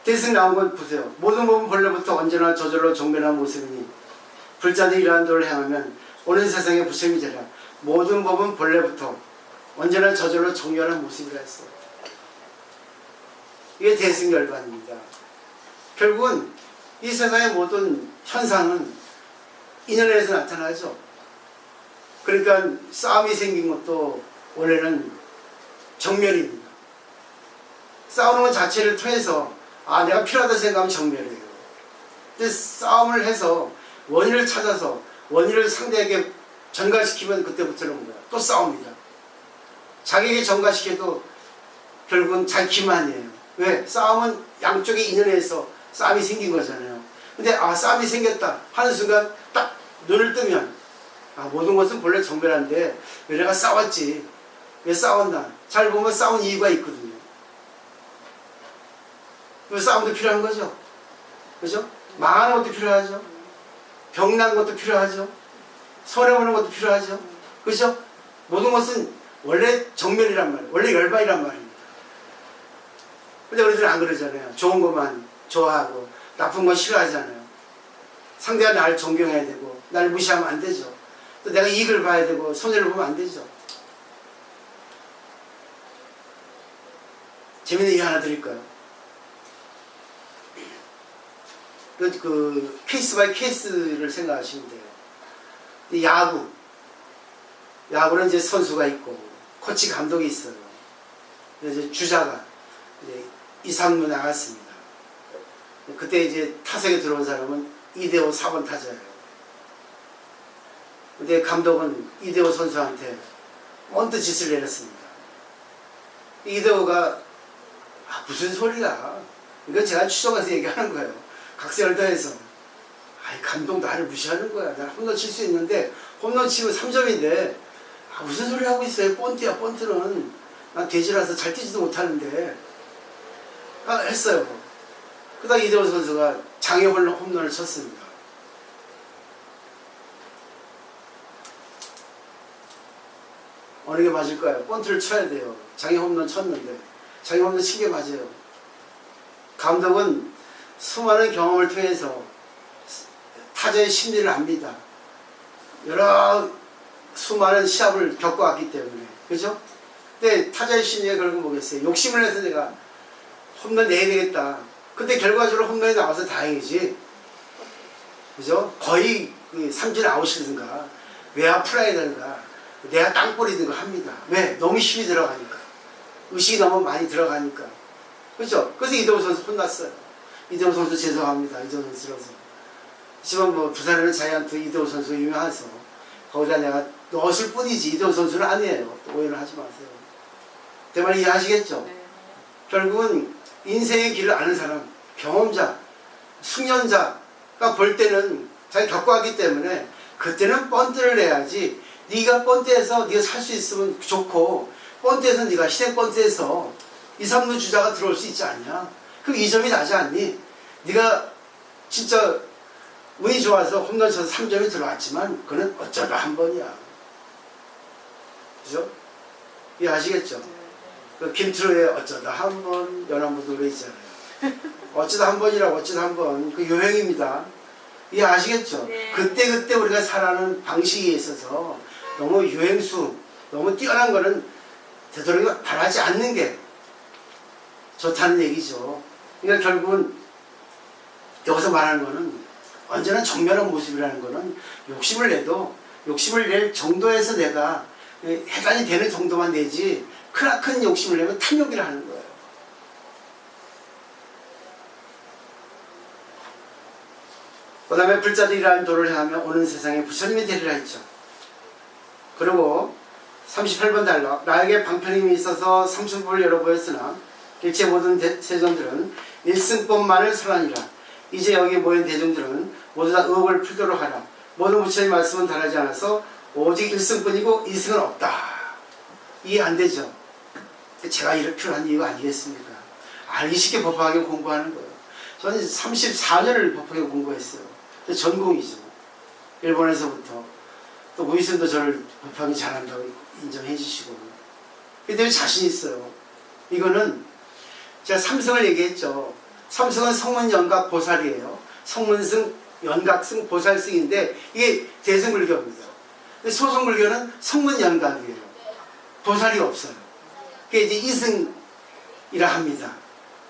대승이 나온 건 보세요. 모든 법은 본래부터 언제나 저절로 정변한 모습이니 불자들이 이러한 도를 행하면 오는 세상에 부처님이 되라. 모든 법은 본래부터 언제나 저절로 정렬한 모습이라 했어요. 이게 대승열반입니다. 결국은 이 세상의 모든 현상은 인연에서 나타나죠. 그러니까 싸움이 생긴 것도 원래는 정멸입니다. 싸우는 것 자체를 통해서 내가 필요하다 생각하면 정멸이에요. 근데 싸움을 해서 원인을 찾아서 원인을 상대에게 전가시키면 그때부터는 뭐야? 또 싸웁니다. 자기에게 전가시켜도 결국은 자기 기만이에요. 왜? 싸움은 양쪽의 인연에서 싸움이 생긴 거잖아요. 근데 싸움이 생겼다 하는 순간 딱 눈을 뜨면 모든 것은 본래 정멸한데 왜 내가 싸웠지? 왜 싸웠나? 잘 보면 싸운 이유가 있거든요. 그 싸움도 필요한 거죠. 그죠? 망하는 것도 필요하죠. 병난 것도 필요하죠. 손해보는 것도 필요하죠. 그죠? 모든 것은 원래 정멸이란 말이에요. 원래 열반이란 말입니다. 근데 우리들은 안 그러잖아요. 좋은 것만 좋아하고 나쁜 건 싫어하잖아요. 상대가 나를 존경해야 되고 나를 무시하면 안 되죠. 또 내가 이익을 봐야 되고 손해를 보면 안 되죠. 재밌는 얘기 하나 드릴까요? 그 케이스 바이 케이스를 생각하시면 돼요. 야구는 이제 선수가 있고 코치 감독이 있어요. 이제 주자가 이제 2, 3루 나갔습니다. 그때 이제 타석에 들어온 사람은 이대호 4번 타자예요. 근데 감독은 이대호 선수한테 언뜻 짓을 내렸습니다. 이대호가 무슨 소리야? 이건 제가 추정해서 얘기하는 거예요. 각색을 더해서 감독 나를 무시하는 거야. 나 홈런 칠 수 있는데 홈런 치면 3점인데 무슨 소리 하고 있어요. 본트야. 본트는 난 돼지라서 잘 뛰지도 못하는데 했어요. 그다음 이대호 선수가 장애 홈런을 쳤습니다. 어느 게 맞을까요? 번트를 쳐야 돼요. 자기 홈런 쳤는데 자기 홈런 친 게 맞아요. 감독은 수많은 경험을 통해서 타자의 심리를 압니다. 여러 수많은 시합을 겪어왔기 때문에. 그죠? 근데 타자의 심리가 결국 뭐겠어요? 욕심을 내서 내가 홈런 내야 되겠다. 근데 결과적으로 홈런이 나와서 다행이지. 그죠? 거의 삼진 아웃이든가 외야 플라이든가 내야 땅볼이든가 합니다. 왜? 너무 힘이 들어가니까. 의식이 너무 많이 들어가니까. 그죠? 그래서 이동우 선수 혼났어요. 이동우 선수 죄송합니다. 이동우 선수라서. 하지만 뭐 부산에는 자이언트 이동우 선수 유명해서 거기다 내가 넣었을 뿐이지 이동우 선수는 아니에요. 오해를 하지 마세요. 제 말 이해하시겠죠? 네. 결국은 인생의 길을 아는 사람, 경험자, 숙련자가 볼 때는 자기 겪어왔기 때문에 그때는 번트를 내야지. 네가 번트해서 네가 살 수 있으면 좋고 번트해서 네가 희생 번트해서 2, 3루 주자가 들어올 수 있지 않냐? 그럼 2점이 나지 않니? 네가 진짜 운이 좋아서 홈런 쳐서 3점이 들어왔지만 그건 어쩌다 한 번이야. 그죠? 이해하시겠죠? 그 김트로의 어쩌다 한 번 연안부도 노래 있잖아요. 어쩌다 한 번이라고 어쩌다 한 번. 그 요행입니다. 이해하시겠죠? 네. 그때 우리가 살아가는 방식에 있어서 너무 유행수, 너무 뛰어난 거는 되도록 바라지 않는 게 좋다는 얘기죠. 그러니까 결국은 여기서 말하는 거는 언제나 정면한 모습이라는 거는 욕심을 내도 욕심을 낼 정도에서 내가 해단이 되는 정도만 내지 크나큰 욕심을 내면 탐욕이라는 거예요. 그 다음에 불자들이라는 도를 향하며 오는 세상에 부처님이 되리라 했죠. 그리고 38번 달러 나에게 방편임이 있어서 삼승법을 열어보였으나 일체 모든 세종들은 일승법만을 설하니라. 이제 여기 모인 대중들은 모두 다 의혹을 풀도록 하라. 모든 부처의 말씀은 다르지 않아서 오직 일승뿐이고 이승은 없다. 이해 안 되죠? 제가 이럴 필요한 이유가 아니겠습니까? 알기 쉽게 법학을 공부하는 거예요. 저는 34년을 법학을 공부했어요. 전공이죠. 일본에서부터. 또 무이선도 저를 법학이 잘한다고 인정해 주시고. 근데 자신 있어요. 이거는 제가 삼성을 얘기했죠. 삼성은 성문연각 보살이에요. 성문승, 연각승, 보살승인데 이게 대승불교입니다. 소승불교는 성문연각이에요. 보살이 없어요. 그게 이제 이승이라 합니다.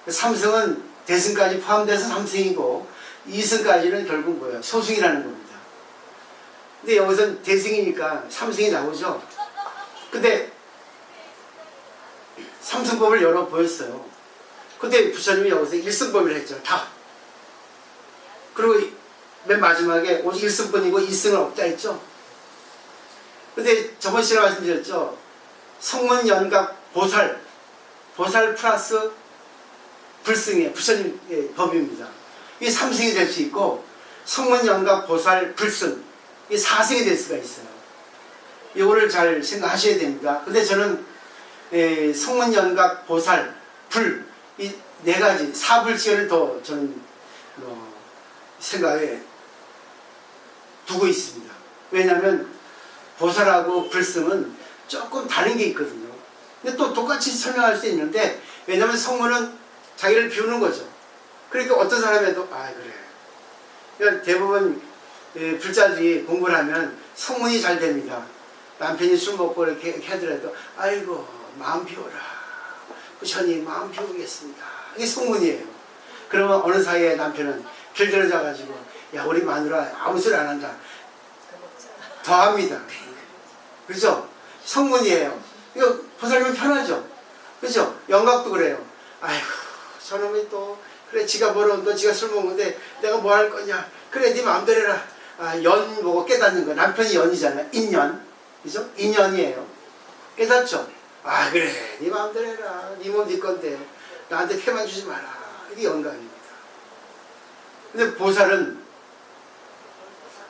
삼승은 대승까지 포함돼서 삼승이고 이승까지는 결국 뭐예요? 소승이라는 겁니다. 근데 여기서 대승이니까 삼승이 나오죠. 근데 삼승법을 열어 보였어요. 근데 부처님이 여기서 일승법을 했죠. 다. 그리고 맨 마지막에 오직 일승뿐이고 이승은 없다 했죠. 근데 저번 시간에 말씀드렸죠. 성문연각 보살 플러스 불승의 부처님의 법입니다. 이게 삼승이 될 수 있고 성문연각 보살 불승 이 사승이 될 수가 있어요. 이거를 잘 생각하셔야 됩니다. 근데 저는 성문연각 보살 불 이 네 가지 사불지연을 더 저는 생각에 두고 있습니다. 왜냐하면 보살하고 불승은 조금 다른 게 있거든요. 근데 또 똑같이 설명할 수 있는데 왜냐하면 성문은 자기를 비우는 거죠. 그러니까 어떤 사람에도 그래. 그러니까 대부분 불자들이 공부를 하면 성문이 잘 됩니다. 남편이 술 먹고 이렇게 하더라도 아이고 마음 비워라. 부처님 마음 비우겠습니다. 이게 성문이에요. 그러면 어느 사이에 남편은 길들여져 가지고 야 우리 마누라 아무 소리 안 한다. 더 합니다. 그죠? 성문이에요. 이거 보살면 편하죠. 그죠? 영각도 그래요. 아이고 저놈이 또 그래 지가 벌어온다 지가 술 먹는데 내가 뭐 할 거냐. 그래 네 마음대로 해라. 연 보고 깨닫는 거. 남편이 연이잖아요. 인연. 그죠? 인연이에요. 깨닫죠? 그래 네 마음대로 해라. 네 몸 네 건데 나한테 폐만 주지 마라. 이게 영각입니다. 근데 보살은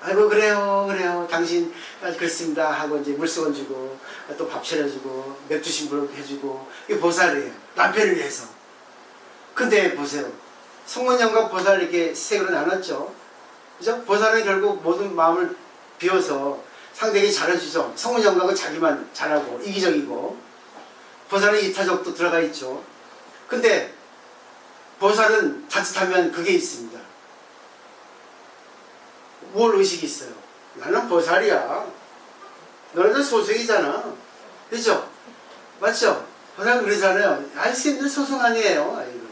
아이고 그래요 당신 그렇습니다 하고 이제 물수건 주고 또 밥 차려주고 맥주 심부름 해주고 이게 보살이에요. 남편을 위해서. 근데 보세요. 성문연각 보살 이렇게 색으로 나눴죠. 그죠? 보살은 결국 모든 마음을 비워서 상대에게 잘해주죠. 성문 영각은 자기만 잘하고 이기적이고 보살은 이타적도 들어가 있죠. 근데 보살은 자칫하면 그게 있습니다. 우월의식이 있어요. 나는 보살이야. 너네들 소생이잖아. 그죠? 맞죠? 보살은 그러잖아요. 아이, 스님들 소송 아니에요. 아이고,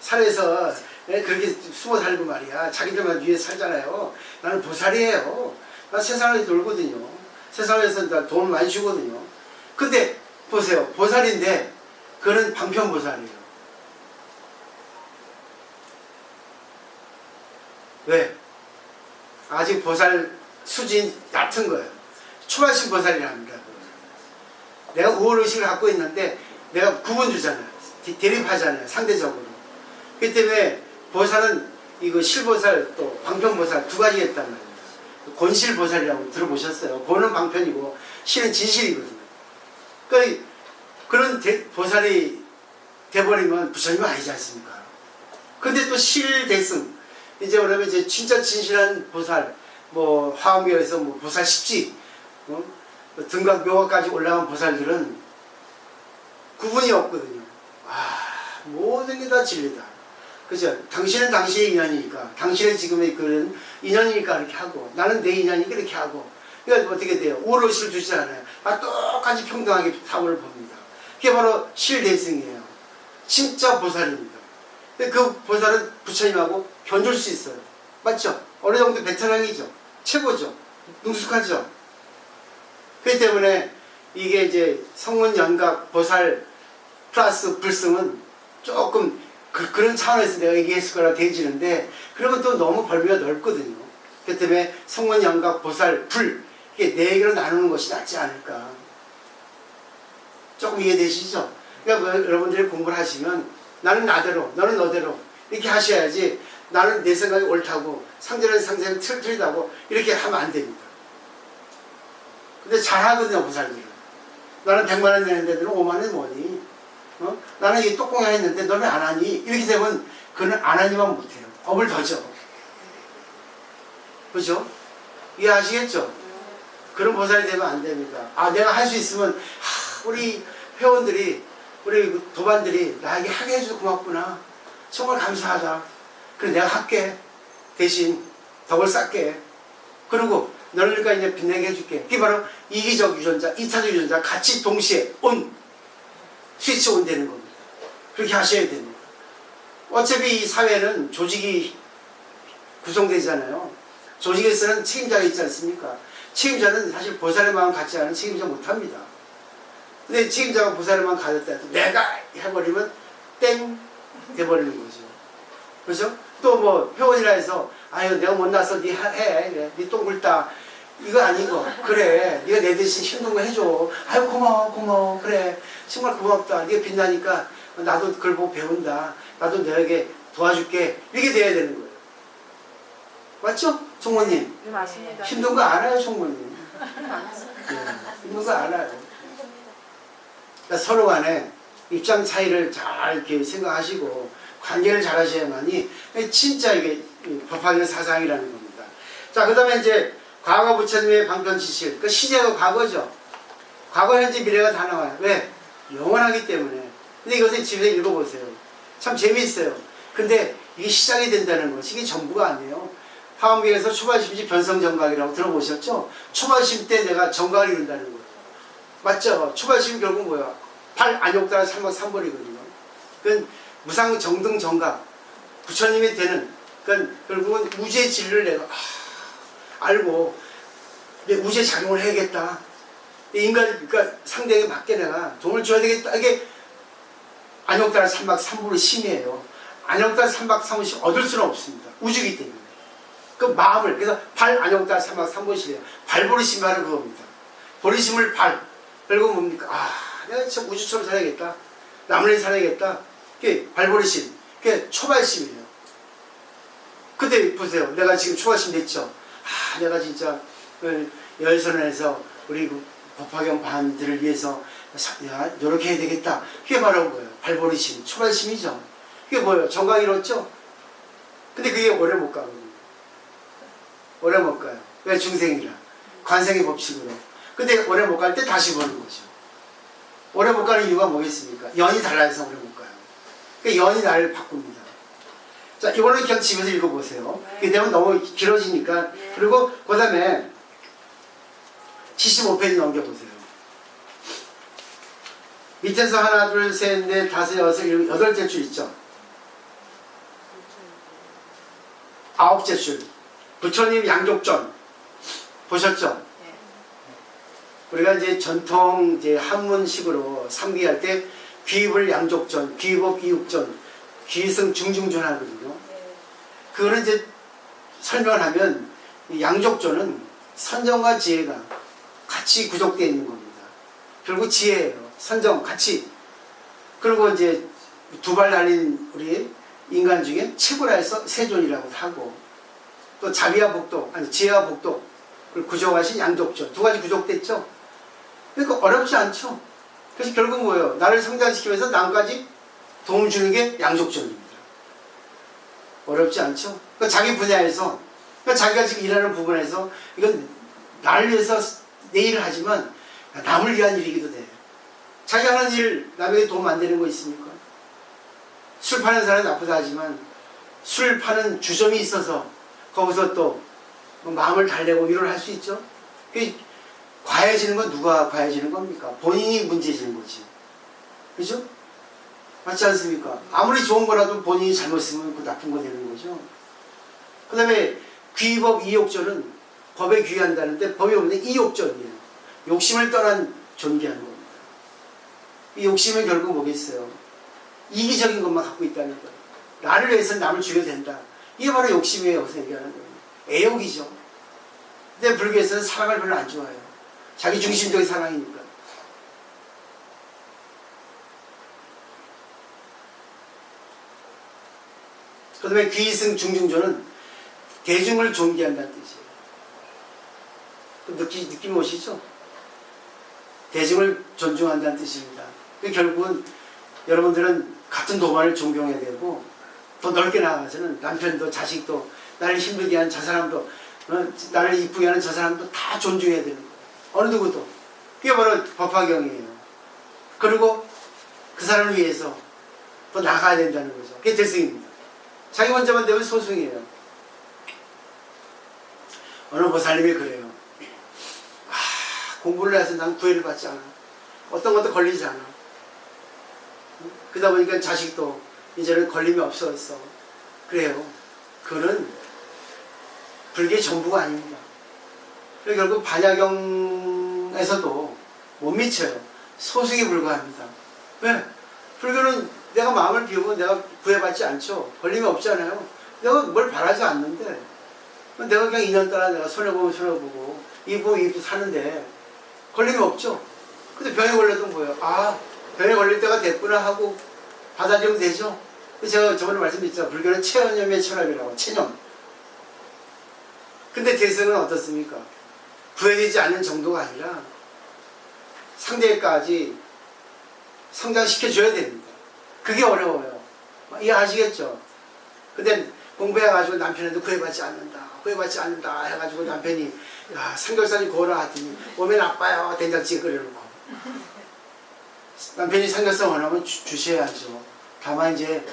산에서 그렇게 숨어 살고 말이야. 자기들만 위에 살잖아요. 나는 보살이에요. 나 세상에서 놀거든요. 세상에서 나 돈을 많이 주거든요. 근데 보세요. 보살인데 그는 방편보살이에요. 왜? 아직 보살 수준이 얕은 거예요. 초반신 보살이라 합니다. 내가 우월의식을 갖고 있는데 내가 구분 주잖아요. 대립하잖아요. 상대적으로. 그렇기 때문에 보살은 이거 실보살 또 방편보살 두 가지가 있단 말이에요. 곤실보살이라고 들어보셨어요. 곤은 방편이고 실은 진실이거든요. 그러니까 그런 보살이 돼버리면 부처님은 아니지 않습니까? 근데 또 실대승 이제 그러면 이제 진짜 진실한 보살 뭐 화엄교에서 뭐 보살 십지 등각 묘각까지 올라간 보살들은 구분이 없거든요. 모든 게 다 진리다. 그죠? 당신은 당신의 인연이니까 당신은 지금의 그런 인연이니까 이렇게 하고 나는 내 인연이니까 이렇게 하고 그러니까 어떻게 돼요? 우월의식을 두지 않아요. 똑같이 평등하게 사고를 봅니다. 그게 바로 실대승이에요. 진짜 보살입니다. 근데 그 보살은 부처님하고 견줄 수 있어요. 맞죠? 어느 정도 베테랑이죠. 최고죠. 능숙하죠. 그렇기 때문에 이게 이제 성문 연각 보살 플러스 불승은 조금 그런 차원에서 내가 얘기했을 거라 되어지는데 그러면 또 너무 범위가 넓거든요. 그렇기 때문에 성문 연각 보살 불 이게 4개로 나누는 것이 낫지 않을까. 조금 이해되시죠? 그러니까 여러분들이 공부를 하시면 나는 나대로 너는 너대로 이렇게 하셔야지 나는 내 생각이 옳다고 상대는 상대는 틀리다고 이렇게 하면 안 됩니다. 근데 잘하거든요 보살들은. 나는 100만 원 내는데 너는 5만 원 뭐니? 나는 이 똑공이 했는데 너는 안 하니? 이렇게 되면 그는 안 하니만 못해요. 업을 더 줘. 그죠? 이해하시겠죠? 그런 보살이 되면 안 됩니다. 내가 할 수 있으면 우리 회원들이 우리 도반들이 나에게 하게 해줘서 고맙구나. 정말 감사하다. 그래 내가 할게. 대신 덕을 쌓게. 그리고 너를 이제 빛내게 해줄게. 그게 바로 이기적 유전자, 이타적 유전자 같이 동시에 온 스위치 온 되는 겁니다. 그렇게 하셔야 됩니다. 어차피 이 사회는 조직이 구성되잖아요. 조직에서는 책임자가 있지 않습니까? 책임자는 사실 보살의 마음 갖지 않은 책임자 못합니다. 근데 책임자가 보살의 마음 가졌다 해도 내가 해버리면 땡 돼버리는 거죠. 그렇죠? 또 뭐 회원이라 해서 아유 내가 못나서 니 해. 니 똥 굴다. 이거 아니고 그래 네가 내 대신 힘든 거 해줘. 아유 고마워 그래 정말 고맙다. 네가 빛나니까 나도 그걸 보고 배운다. 나도 너에게 도와줄게. 이렇게 돼야 되는 거예요. 맞죠? 총무님? 네, 맞습니다. 힘든 거 알아요 총무님. 힘든 거 알아요. 그러니까 서로 간에 입장 차이를 잘 이렇게 생각하시고 관계를 잘 하셔야만이 진짜 이게 법화경 사상이라는 겁니다. 자, 그 다음에 이제 과거 부처님의 방편지실. 그 시제가 과거죠. 과거, 현재, 미래가 다 나와요. 왜? 영원하기 때문에. 근데 이것을 집에서 읽어보세요. 참 재미있어요. 근데 이게 시작이 된다는 것이 이게 전부가 아니에요. 화엄경에서 초반심지 변성정각이라고 들어보셨죠? 초반심 때 내가 정각을 이룬다는 거예요. 맞죠? 초반심 결국 뭐야? 8 안욕다라 삼박 삼벌이거든요. 그건 무상정등정각. 부처님이 되는, 그건 결국은 우주의 진리를 내가 알고 내 우주의 작용을 해야겠다. 인간, 그러니까 상대에게 맞게 내가 도움을 줘야 되겠다. 이게 안욕다라 삼박 삼벌의 심이에요. 안욕다라 삼박 삼벌심 얻을 수는 없습니다. 우주이기 때문에. 그 마음을, 그래서 발 안욕다라 삼박 삼벌심이에요. 발버리심 바로 그겁니다. 버리심을 발. 결국 뭡니까? 내가 진짜 우주처럼 살아야겠다. 나무를 살아야겠다. 그게 발버리심. 그게 초발심이에요. 근데 보세요. 내가 지금 초발심 됐죠. 내가 진짜 열선에서 우리 법화경 반들을 위해서 노력해야 되겠다. 그게 바로 뭐예요? 발버리심, 초발심이죠. 그게 뭐예요? 정각 이뤘죠? 근데 그게 오래 못 가거든요. 오래 못 가요. 왜? 중생이라. 관생의 법칙으로. 근데 오래 못 갈 때 다시 보는 거죠. 오래 못 가는 이유가 뭐겠습니까? 연이 달라서 오래 못 가요. 그러니까 연이 나를 바꿉니다. 자, 이거는 그냥 집에서 읽어보세요. 이게 되면 너무 길어지니까. 그리고 그 다음에 75페이지 넘겨보세요. 밑에서 하나, 둘, 셋, 넷, 다섯, 여섯, 일곱, 여덟째 줄 있죠? 아홉째 줄. 부처님 양족전. 보셨죠? 우리가 이제 전통 이제 한문식으로 상기할 때 귀입을 양족전, 귀입업 이육전, 귀승 중중전 하거든요. 그거는 이제 설명을 하면 이 양족전은 선정과 지혜가 같이 구족되어 있는 겁니다. 결국 지혜예요. 선정 같이. 그리고 이제 두 발 달린 우리 인간 중에 최고라 해서 세존이라고 하고, 또 자비와 복도, 아니 지혜와 복도 를 구족하신 양족전, 두 가지 구족됐죠. 그러니까 어렵지 않죠. 그래서 결국 뭐예요? 나를 성장시키면서 남까지 도움 주는 게 양족전입니다. 어렵지 않죠. 그러니까 자기 분야에서, 그러니까 자기가 지금 일하는 부분에서 이건 나를 위해서 내 일을 하지만 남을 위한 일이기도 돼. 자기 하는 일 남에게 도움 안 되는 거 있습니까? 술 파는 사람이 나쁘다 하지만 술 파는 주점이 있어서 거기서 또 마음을 달래고 일을 할 수 있죠. 과해지는 건 누가 과해지는 겁니까? 본인이 문제지는 거지. 그죠? 맞지 않습니까? 아무리 좋은 거라도 본인이 잘못 쓰면 그 나쁜 거 되는 거죠. 그 다음에 귀법 이욕전은 법에 귀한다는데 법이 없는데 이욕전이에요. 욕심을 떠난 존귀하는 겁니다. 이 욕심은 결국 뭐겠어요? 이기적인 것만 갖고 있다는 거예요. 나를 위해서 남을 죽여도 된다. 이게 바로 욕심이에요. 여기서 얘기하는 거예요. 애욕이죠. 근데 불교에서는 사랑을 별로 안 좋아해요. 자기 중심적인 사랑이니까. 그 다음에 귀승 중중조는 대중을 존귀한다는 뜻이에요. 느낌 오시죠? 대중을 존중한다는 뜻입니다. 결국은 여러분들은 같은 도만을 존경해야 되고, 더 넓게 나아가서는 남편도 자식도 나를 힘들게 하는 저 사람도 나를 이쁘게 하는 저 사람도 다 존중해야 되는 거예요. 어느 누구도. 그게 바로 법화경이에요. 그리고 그 사람을 위해서 더 나가야 된다는 거죠. 그게 대승입니다. 자기 혼자만 되면 소승이에요. 어느 보살님이 그래요. 공부를 해서 난 구애를 받지 않아. 어떤 것도 걸리지 않아. 그러다 보니까 자식도 이제는 걸림이 없어졌어. 그래요. 그거는 불교의 전부가 아닙니다. 그래서 결국 반야경에서도 못 미쳐요. 소승에 불과합니다. 왜? 불교는 내가 마음을 비우고 내가 구애받지 않죠. 걸림이 없잖아요. 내가 뭘 바라지 않는데 내가 그냥 인연따라 내가 손해보면 손해보고 입으면 입고 사는데 걸림이 없죠. 근데 병에 걸려도 뭐예요? 아, 병에 걸릴 때가 됐구나 하고 받아들이면 되죠. 제가 저번에 말씀드렸죠. 불교는 체념의 철학이라고. 체념. 근데 대승은 어떻습니까? 구애되지 않는 정도가 아니라 상대까지 성장시켜줘야 됩니다. 그게 어려워요. 이해하시겠죠? 근데 공부해가지고 남편한테 구애받지 않는다 해가지고 남편이 야 삼겹살이 구워라 하더니 오면 아빠요 된장찌개 끓여놓고 남편이 삼겹살 원하면 주셔야죠. 다만 이제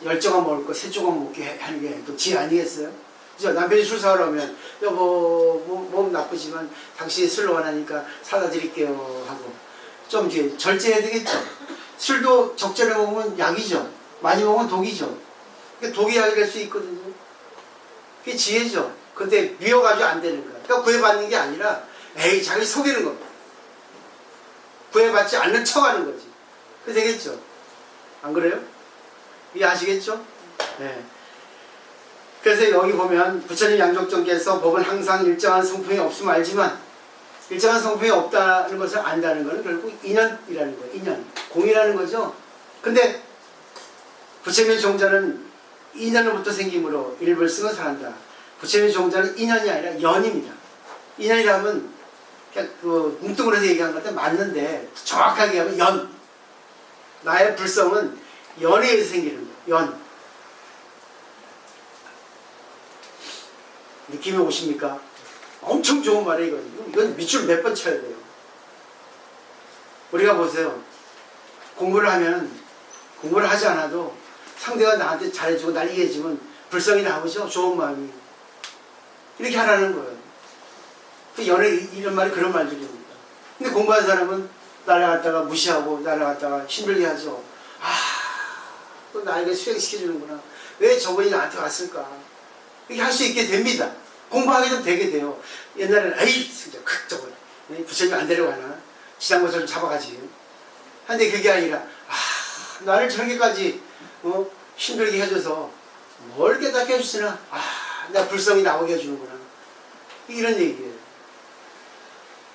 10조각 먹을 거 3조각 먹게 하는 게 또 지 아니겠어요? 그죠? 남편이 술 사오러 오면 여보 몸 나쁘지만 당신이 술 원하니까 사다 드릴게요 하고 좀 이제 절제해야 되겠죠. 술도 적절히 먹으면 약이죠. 많이 먹으면 독이죠. 그러니까 독이 약이 될 수 있거든요. 그게 지혜죠. 근데 미워가지고 안 되는 거야. 그러니까 구애받는 게 아니라 에이 자기 속이는 겁니다. 구애받지 않는 척하는 거지. 그게 되겠죠. 안 그래요? 이해하시겠죠? 네. 그래서 여기 보면 부처님 양족전기에서 법은 항상 일정한 성품이 없음을 알지만 일정한 성품이 없다는 것을 안다는 것은 결국 인연이라는 거예요. 인연. 공이라는 거죠. 근데 부처님의 종자는 인연으로부터 생김으로 일불승을 살한다. 부처님의 종자는 인연이 아니라 연입니다. 인연이라면 그냥 그 뭉뚱그려서 얘기한 건데 맞는데 정확하게 하면 연. 나의 불성은 연에 의해서 생기는 거예요. 연. 느낌이 오십니까? 엄청 좋은 말이에요. 이건 밑줄 몇 번 쳐야 돼요. 우리가 보세요. 공부를 하지 않아도 상대가 나한테 잘해주고 날 이해해주면 불성이 나오죠. 좋은 마음이. 이렇게 하라는 거예요. 연애 이런 말이 그런 말들입니다. 근데 공부한 사람은 날아갔다가 무시하고 날아갔다가 힘들게 하죠. 또 나에게 수행시켜주는구나. 왜 저분이 나한테 왔을까? 이렇게 할 수 있게 됩니다. 공부하게 좀 되게 돼요. 옛날에는 에이 진짜 저거 부처님 안 데려가나? 지장보살 좀 잡아가지. 근데 그게 아니라 나를 저렇게까지 힘들게 해줘서 뭘 깨닫게 해주시나? 나 불성이 나오게 해주는구나. 이런 얘기예요.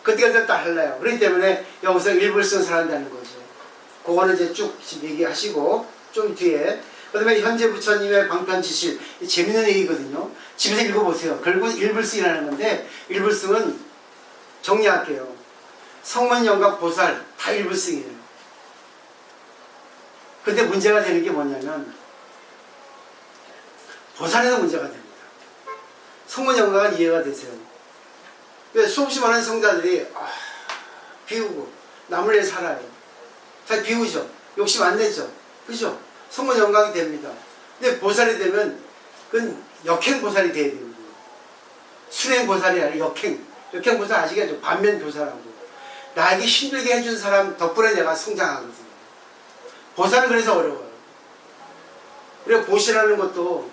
그때가 다 달라요. 그렇기 때문에 여기서 일불성 살아난다는 거죠. 그거는 이제 쭉 얘기하시고 좀 뒤에 그 다음에 현재 부처님의 방편지실 재밌는 얘기거든요. 집에서 읽어보세요. 결국 일불승이라는 건데 일불승은 정리할게요. 성문 영각 보살 다 일불승이에요. 근데 문제가 되는 게 뭐냐면 보살에도 문제가 됩니다. 성문 영각은 이해가 되세요. 수없이 많은 성자들이 비우고 남을 위해 살아요. 다 비우죠. 욕심 안 내죠. 그죠? 성문 영각이 됩니다. 근데 보살이 되면 그건 역행 보살이 돼야 됩니다. 순행 보살이 아니라 역행. 역행 보살 아시겠죠? 반면 교사라고. 나에게 힘들게 해준 사람 덕분에 내가 성장하거든요. 보살은 그래서 어려워요. 그리고 보시라는 것도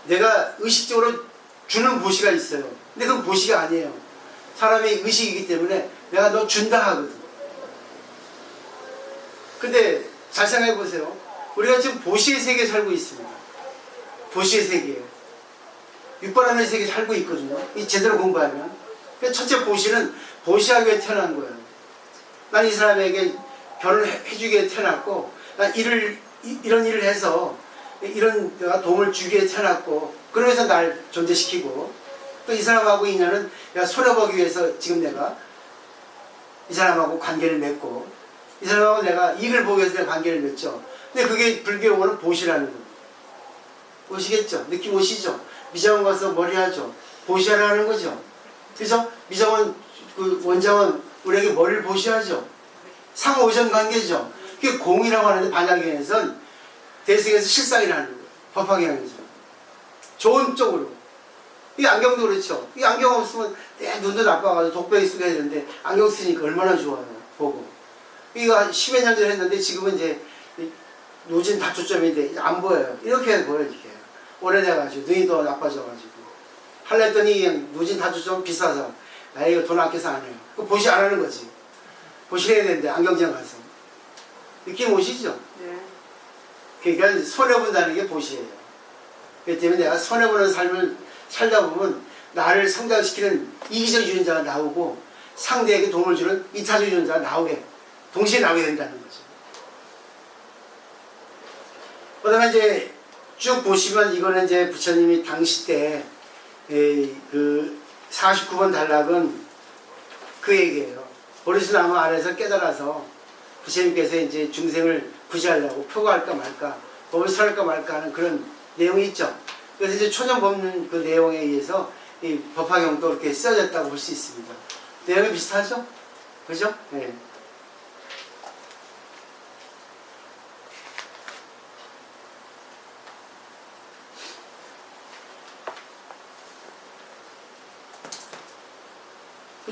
내가 의식적으로 주는 보시가 있어요. 근데 그건 보시가 아니에요. 사람의 의식이기 때문에 내가 너 준다 하거든. 근데 잘 생각해 보세요. 우리가 지금 보시의 세계에 살고 있습니다. 보시의 세계에. 육바람의 세계에 살고 있거든요. 이 제대로 공부하면. 첫째 보시는 보시하기 위해 태어난 거예요. 난 이 사람에게 결혼해주기 위해 태어났고, 난 이런 일을 해서 이런 내가 도움을 주기 위해 태어났고, 그러면서 날 존재시키고, 또 이 사람하고 인연은 내가 손해보기 위해서 지금 내가 이 사람하고 관계를 맺고, 이 사람하고 내가 이익을 보기 위해서 내가 관계를 맺죠. 근데 그게 불교용어는 보시라는 거예요. 오시겠죠? 느낌 오시죠? 미장원 가서 머리 하죠? 보시하라는 거죠. 그래서 미장원 그 원장은 우리에게 머리를 보시하죠. 상오전 관계죠. 그게 공이라고 하는데 반야경에서는 대승에서 실상이라는 거예요. 법화경에서. 좋은 쪽으로. 이 안경도 그렇죠. 이 안경 없으면 내 눈도 나빠가지고 독병이 쓰게 되는데 안경 쓰니까 얼마나 좋아요. 보고. 이거 한 10여 년 전에 했는데 지금은 이제 노진 다초점인데 안 보여요. 이렇게 보여요. 이렇게. 오래돼가지고 눈이 더 나빠져가지고. 할라 했더니 노진 다초점 비싸서 나 이거 돈 아껴서 안 해요. 그거 보시 안 하는 거지. 보시해야 되는데 안경장 가서. 느낌 오시죠? 네. 그러니까 손해본다는 게 보시예요. 그렇기 때문에 내가 손해보는 삶을 살다 보면 나를 성장시키는 이기적 유전자가 나오고 상대에게 도움을 주는 이타적 유전자가 나오게 동시에 나오게 된다는 거죠. 그 다음에 이제 쭉 보시면 이거는 이제 부처님이 당시 때 그 49번 단락은 그 얘기예요. 보리수나무 아래서 깨달아서 부처님께서 이제 중생을 구제하려고 표가할까 말까, 법을 설할까 말까 하는 그런 내용이 있죠. 그래서 이제 초년 법문 그 내용에 의해서 이 법화경도 이렇게 쓰여졌다고 볼 수 있습니다. 내용이 비슷하죠? 그죠? 네.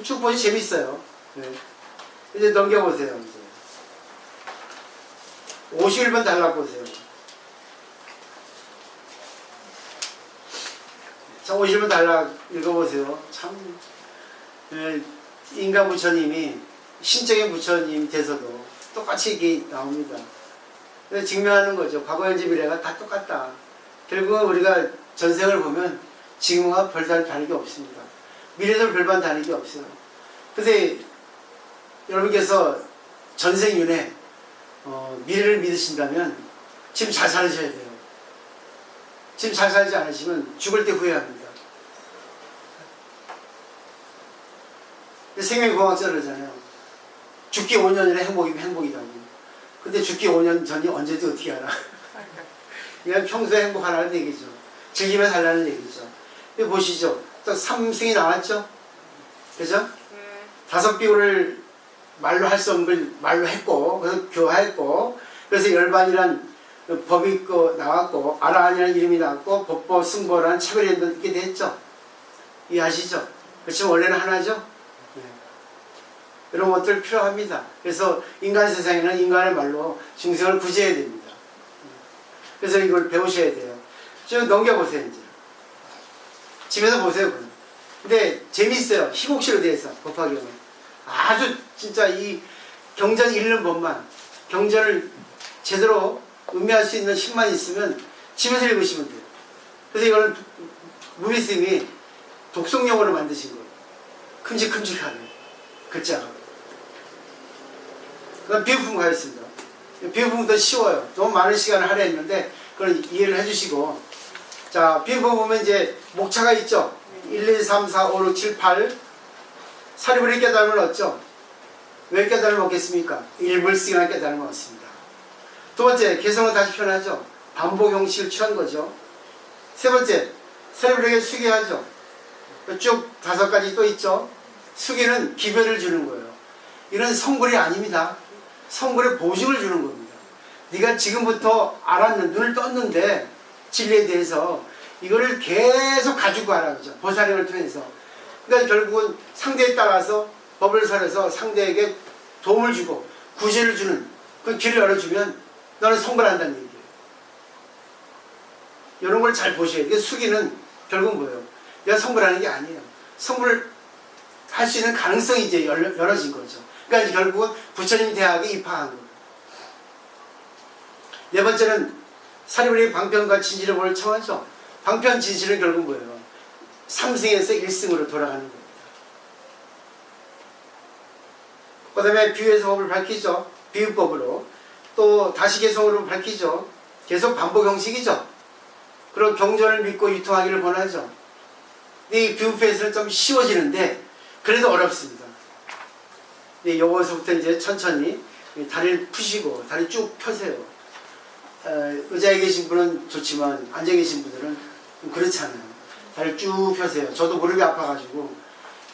쭉 보시 재밌어요. 네. 이제 넘겨보세요. 이제. 51번 단락 보세요. 자, 51번 단락 읽어보세요. 참, 인간 부처님이 신적인 부처님 돼서도 똑같이 이게 나옵니다. 그래서 증명하는 거죠. 과거, 현재, 미래가 다 똑같다. 결국은 우리가 전생을 보면 지금과 별다른 다르게 없습니다. 미래도 별반 다르게 없어요. 근데 여러분께서 전생윤회 미래를 믿으신다면 지금 잘 살으셔야 돼요. 지금 잘 살지 않으시면 죽을 때 후회합니다. 생명이 공학자 그러잖아요. 죽기 5년이라 행복이면 행복이라고. 근데 죽기 5년 전이 언제인지 어떻게 알아? 그냥 평소에 행복하라는 얘기죠. 즐기며 살라는 얘기죠. 여기 보시죠. 또 삼승이 나왔죠? 그죠? 5비율을 말로 할 수 없는 걸 말로 했고, 그래서 교화했고, 그래서 열반이란 법이 있고 나왔고, 아라한이라는 이름이 나왔고, 법보, 승보라는 차별이 있게 됐죠. 이해하시죠? 그렇지만 원래는 하나죠? 네. 이런 것들 필요합니다. 그래서 인간 세상에는 인간의 말로 중생을 구제해야 됩니다. 그래서 이걸 배우셔야 돼요. 좀 넘겨보세요, 이제. 집에서 보세요, 그럼. 근데 재밌어요. 희곡시로 돼서 법화경은. 아주 진짜 이 경전 읽는 법만, 경전을 제대로 음미할 수 있는 힘만 있으면 집에서 읽으시면 돼요. 그래서 이거는 무비스님이 독송용으로 만드신 거예요. 큼직큼직하게. 글자가. 그 다음 비유품 가겠습니다. 비유품은 더 쉬워요. 너무 많은 시간을 할애했는데 그걸 이해를 해주시고. 자, 비유품 보면 이제 목차가 있죠. 1, 2, 3, 4, 5, 6, 7, 8. 사리불의 깨달음을 얻죠. 왜 깨달음을 얻겠습니까? 일불승이라는 깨달음을 얻습니다. 두 번째, 개성을 다시 표현하죠. 반복 형식을 취한 거죠. 세 번째, 사리불에게 수기하죠. 쭉 5가지 또 있죠. 수기는 기별을 주는 거예요. 이런 성불이 아닙니다. 성불의 보증을 주는 겁니다. 네가 지금부터 알았는, 눈을 떴는데 진리에 대해서 이거를 계속 가지고 가라 그죠. 보살행을 통해서. 그러니까 결국은 상대에 따라서 법을 설해서 상대에게 도움을 주고 구제를 주는 그 길을 열어주면 너는 성불한다는 얘기예요. 이런 걸 잘 보셔야 돼요. 수기는 결국 뭐예요? 내가 성불하는 게 아니에요. 성불을 할 수 있는 가능성이 이제 열어진 거죠. 그러니까 이제 결국은 부처님 대학에 입학한 거예요. 네 번째는 사리불의 방편과 진실의 법을 청하죠. 방편 진실은 결국 뭐예요? 3승에서 1승으로 돌아가는 겁니다. 그 다음에 비유에서 법을 밝히죠. 비유법으로. 또 다시 개성으로 밝히죠. 계속 반복 형식이죠. 그런 경전을 믿고 유통하기를 권하죠. 근데 이 비유법에서는 좀 쉬워지는데 그래도 어렵습니다. 근데 여기서부터 이제 천천히 다리를 푸시고 다리 쭉 펴세요. 의자에 계신 분은 좋지만 앉아 계신 분들은 좀 그렇잖아요. 다리를 쭉 펴세요. 저도 무릎이 아파가지고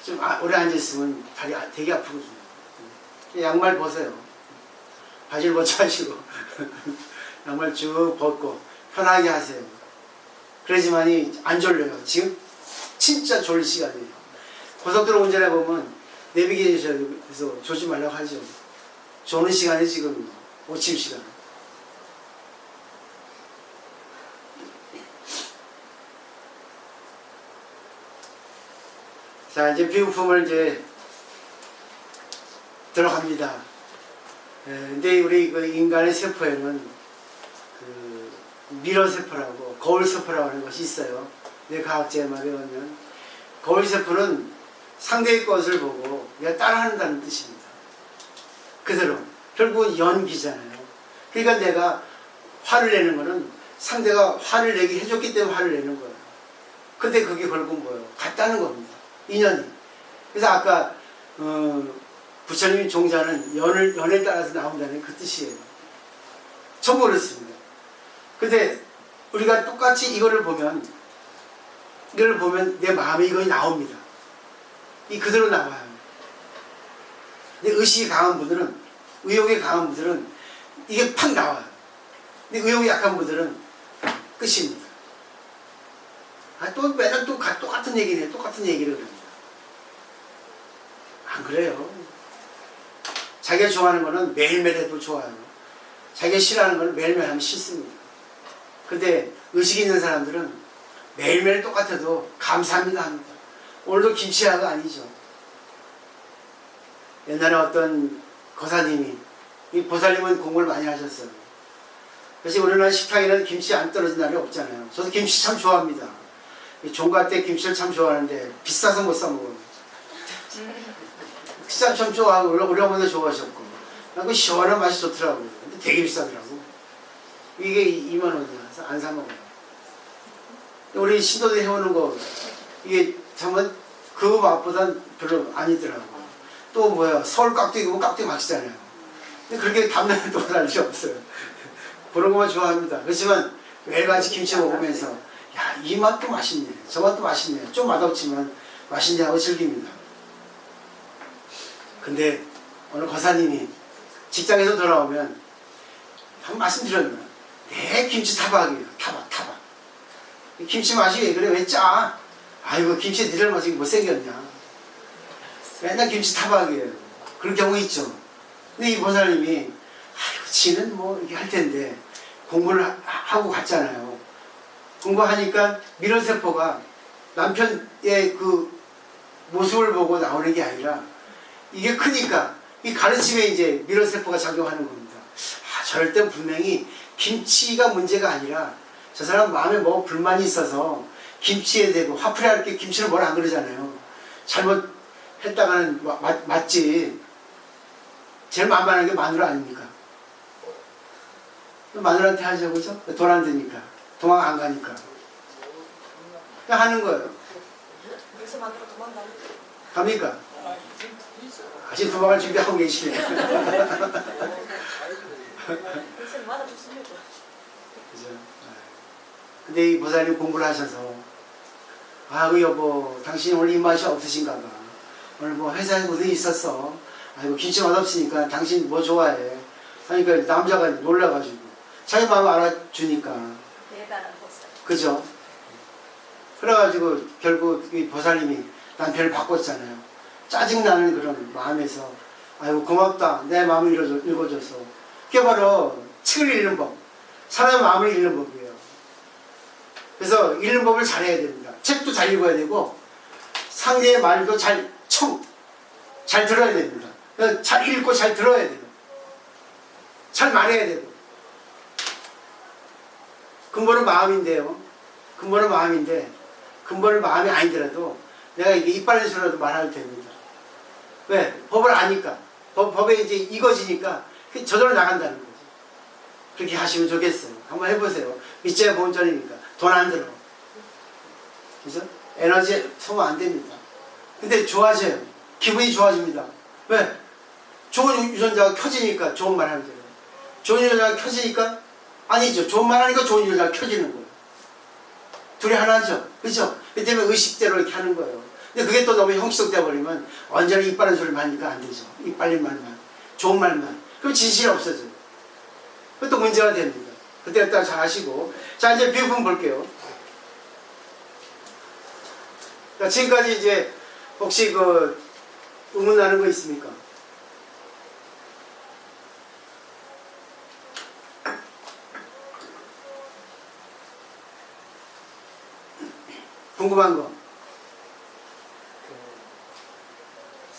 좀 오래 앉아있으면 다리 되게 아프거든요. 양말 벗어요. 바지를 먼저 하시고 양말 쭉 벗고 편하게 하세요. 그러지만이 안 졸려요. 지금 진짜 졸릴 시간이에요. 고속도로 운전해 보면 내비게이션에서 조지 말라고 하죠. 조는 시간이 지금 오침 시간. 자, 이제 비유품을 이제 들어갑니다. 근데 우리 그 인간의 세포에는 그 미러 세포라고 거울 세포라고 하는 것이 있어요. 내 과학자의 말에 의하면 거울 세포는 상대의 것을 보고 내가 따라한다는 뜻입니다. 그대로 결국은 연기잖아요. 그러니까 내가 화를 내는 거는 상대가 화를 내게 해줬기 때문에 화를 내는 거예요. 근데 그게 결국 뭐예요? 같다는 겁니다. 인연이. 그래서 아까 부처님이 종자는 연에 따라서 나온다는 그 뜻이에요. 전부 그렇습니다. 근데 우리가 똑같이 이거를 보면 내 마음에 이거 나옵니다. 이 그대로 나와요. 근데 의식이 강한 분들은, 의욕이 강한 분들은 이게 팍 나와요. 근데 의욕이 약한 분들은 끝입니다. 또 매달 똑같은 얘기네. 똑같은 얘기를 합니다. 안 그래요. 자기가 좋아하는 거는 매일매일 해도 좋아요. 자기가 싫어하는 거는 매일매일 하면 싫습니다. 근데 의식이 있는 사람들은 매일매일 똑같아도 감사합니다 합니다. 오늘도 김치하가 아니죠. 옛날에 어떤 거사님이, 이 보살님은 공부를 많이 하셨어요. 그래서 우리나라 식탁에는 김치 안 떨어진 날이 없잖아요. 저도 김치 참 좋아합니다. 종가 때 김치를 참 좋아하는데 비싸서 못 사 먹어요. 참 좋아하고 우리 어머니도 좋아하셨고 그 시원한 맛이 좋더라고요. 근데 되게 비싸더라고. 이게 2만 원이야. 그래서 안 사 먹어요. 우리 신도들 해오는 거 이게 정말 그 맛보단 별로 아니더라고요. 또 뭐야, 서울 깍두기 보면 깍두기 맛있잖아요. 근데 그렇게 담배는 또 날이 없어요. 그런 것만 좋아합니다. 그렇지만 매일같이 김치 먹으면서 야, 이 맛도 맛있네, 저 맛도 맛있네, 좀 맛없지만 맛있네 하고 즐깁니다. 근데 오늘 거사님이 직장에서 돌아오면 한 말씀 드렸나? 내 김치 타박이에요. 타박. 이 김치 맛이 왜 그래? 왜 짜? 아이고 김치 니들 맛이 못생겼냐? 맨날 김치 타박이에요. 그런 경우 있죠. 근데 이 보살님이 아이고 지는 뭐 이렇게 할 텐데 공부를 하고 갔잖아요. 공부하니까 미련세포가 남편의 그 모습을 보고 나오는 게 아니라 이게 크니까 이 가르침에 이제 미련세포가 작용하는 겁니다. 아, 저럴 땐 분명히 김치가 문제가 아니라 저 사람 마음에 뭐 불만이 있어서 김치에 대고 화풀이 할 게 김치를 뭐라 안 그러잖아요. 잘못했다가는 맞지. 제일 만만한 게 마누라 아닙니까? 마누라한테 하죠, 그죠? 돈 안 드니까. 도망 안 가니까. 그냥 하는 거예요. 그래서 마누라 도망가는 갑니까? 아직 도망갈 준비하고 계시네요. 그래서 맞아줬습니다. 그죠? 근데 이 보살님 공부를 하셔서 그 여보 당신 오늘 입맛이 없으신가 봐. 오늘 뭐 회사에 무슨 일 있었어. 아이고 김치 맛없으니까 당신 뭐 좋아해. 하니까 남자가 놀라가지고 자기 마음 알아주니까 대단한 보살. 그죠? 그래가지고 결국 이 보살님이 남편을 바꿨잖아요. 짜증나는 그런 마음에서 아이고 고맙다. 내 마음을 읽어줘서. 그게 바로 책을 읽는 법. 사람의 마음을 읽는 법이에요. 그래서 읽는 법을 잘해야 됩니다. 책도 잘 읽어야 되고 상대의 말도 잘 들어야 됩니다. 잘 읽고 잘 들어야 돼요. 잘 말해야 되고. 근본은 마음인데요. 근본은 마음인데 근본은 마음이 아니더라도 내가 이게 이빨에서라도 말해도 됩니다. 왜? 법을 아니까. 법에 이제 익어지니까 저절로 나간다는 거죠. 그렇게 하시면 좋겠어요. 한번 해보세요. 믿자야 본전이니까. 돈 안 들어. 그죠? 에너지 소모 안 됩니다. 근데 좋아져요. 기분이 좋아집니다. 왜? 좋은 유전자가 켜지니까 좋은 말 하는 거예요. 좋은 유전자가 켜지니까 아니죠. 좋은 말 하니까 좋은 유전자가 켜지는 거예요. 둘이 하나죠. 그죠? 그 때문에 의식대로 이렇게 하는 거예요. 근데 그게 또 너무 형식되어 버리면 언제나 이빨은 소리만 하니까 안 되죠. 이빨린 말만. 좋은 말만. 그럼 진실이 없어져요. 그것도 문제가 됩니다. 그때 따라 잘 하시고. 자, 이제 비유품 볼게요. 자, 지금까지 이제 혹시 그 의문 나는 거 있습니까? 궁금한 거.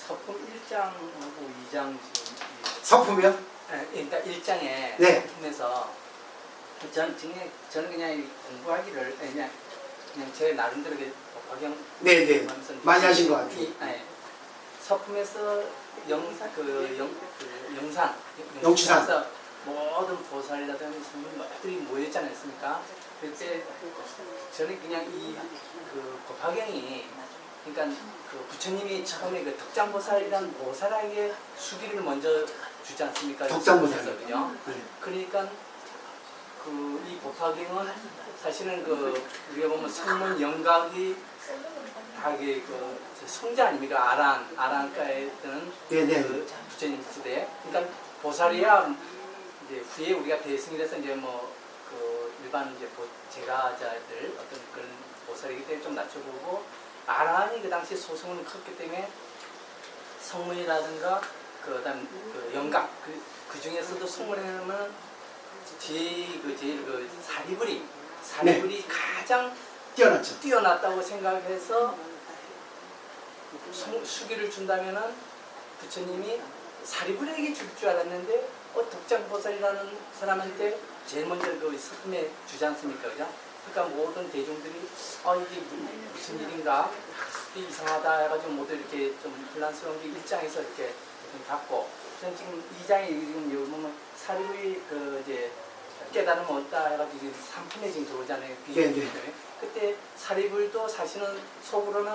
서품 1장하고 2장 지금 서품이요? 그러니까 1장에 네. 서품에서 저는 그냥 공부하기를 그냥 제 나름대로 박영 네네. 많이 하신 것 같아요. 서품에서 영상 영추상. 모든 보살이라든지 성분들이 모여있지 않았습니까? 그때 저는 그냥 그 법화경이 그러니까 그 부처님이 처음에 그 덕장보살이란 보살에게 수기를 먼저 주지 않습니까? 덕장보살. 그죠? 네. 그러니까 이 법화경은 사실은 우리가 보면 성문 영각이 다 이게 성자 아닙니까? 아란가에 뜨는 네네. 그 부처님 시대. 그러니까 보살이야 이제 후에 우리가 대승이 돼서 이제 일반 이제 제가자들 어떤 그런 보살이기 때문에 좀 낮춰보고 아란이 그 당시 소승은 컸기 때문에 성문이라든가 그다음 영각 그 중에서도 성문에는 제일 사리불이 네. 가장 뛰어났죠. 뛰어났다고 생각해서 수기를 준다면은 부처님이 사리불에게 줄 줄 알았는데 덕장보살이라는 사람한테 제일 먼저 그 서품에 주지 않습니까, 그죠? 그러니까 모든 대중들이 이게 무슨 일인가 이상하다 해가지고 모두 이렇게 좀 혼란스러운 게 1장에서 이렇게 받고 전 지금 2장에 지금 여기 보면 사리불이 이제 깨달음 얻다 해가지고 지금 3품에 지금 들어오잖아요. 네네. 그때 사리불도 사실은 속으로는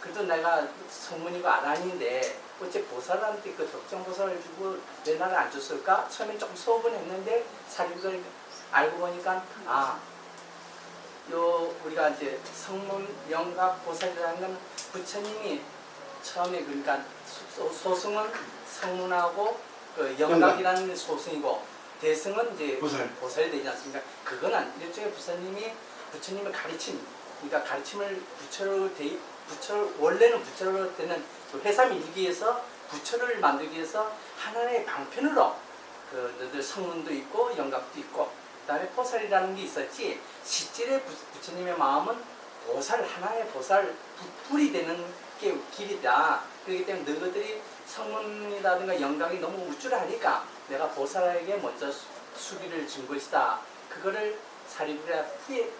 그래도 내가 성문이고 아란인데 어째 보살한테 그 덕정보살을 주고 왜 나를 안 줬을까? 처음엔 조금 서운했는데 사리불을 알고 보니까 우리가 이제 성문 영각 보살이라는 건 부처님이 처음에 그러니까 소승은 성문하고 그 영각이라는 소승이고 대승은 이제 보살이 되지 않습니까? 그거는 일종의 부처님의 가르침, 그러니까 가르침을 원래는 부처로 되는 그 회삼 일기에서 부처를 만들기 위해서 하나의 방편으로 너들 성문도 있고 영각도 있고 그다음에 보살이라는 게 있었지 실질의 부처님의 마음은 하나의 보살 불이 되는 게 길이다. 그렇기 때문에 너희들이 성문이라든가 영각이 너무 우쭐하니까 내가 보살에게 먼저 수기를 준 것이다. 그거를 사리부리가 후에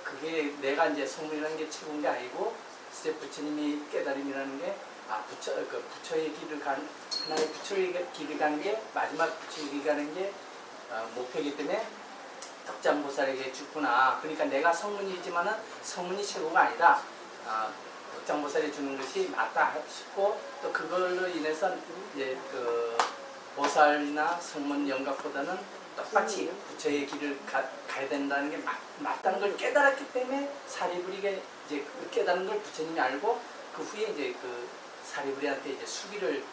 그게 내가 이제 성문이라는 게 최고인 게 아니고 이제 부처님이 깨달음이라는 게 부처의 길을 하나의 부처의 길을 가는 게 마지막 부처의 길을 가는 게 목표이기 때문에 덕장보살에게 주구나. 그러니까 내가 성문이지만은 성문이 최고가 아니다. 덕장보살이 주는 것이 맞다 싶고 또 그걸로 인해서 이제 그 보살이나 성문 영각보다는 똑같이 부처의 길을 가야 된다는 게 맞다는 걸 깨달았기 때문에 사리부리가 이제 그 깨달은 걸 부처님이 알고 그 후에 이제 그 사리부리한테 이제 수기를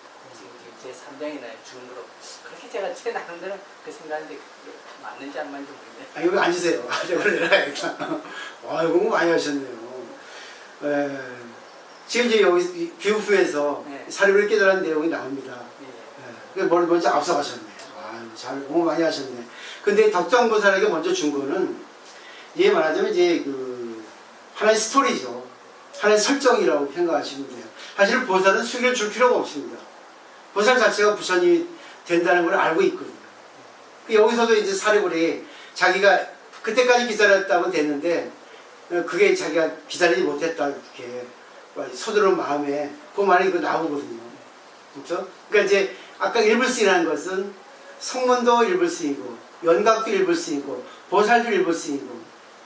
제 3장이나 주는 거로 그렇게 제가 나름대로 그 생각인데 맞는지 안 맞는지 모르겠네요. 여기 앉으세요. 여기 내려가야겠다. 와, 이거 많이 하셨네요. 지금 이제 여기 비우프에서 사리부리 깨달은 내용이 나옵니다. 먼저 앞서가셨네. 너무 많이 하셨네. 근데 덕정보살에게 먼저 준 거는 이게 말하자면 이제 그 하나의 스토리죠. 하나의 설정이라고 생각하시면 돼요. 사실 보살은 수기를 줄 필요가 없습니다. 보살 자체가 부처님이 된다는 걸 알고 있거든요. 여기서도 이제 사리불이 자기가 그때까지 기다렸다고 됐는데 그게 자기가 기다리지 못했다 이렇게 서두른 마음에 그 말이 나오거든요. 그렇죠? 그러니까 이제 아까 일불스이라는 것은 성문도 일불스이고 연각도 일불스이고 보살도 일불스이고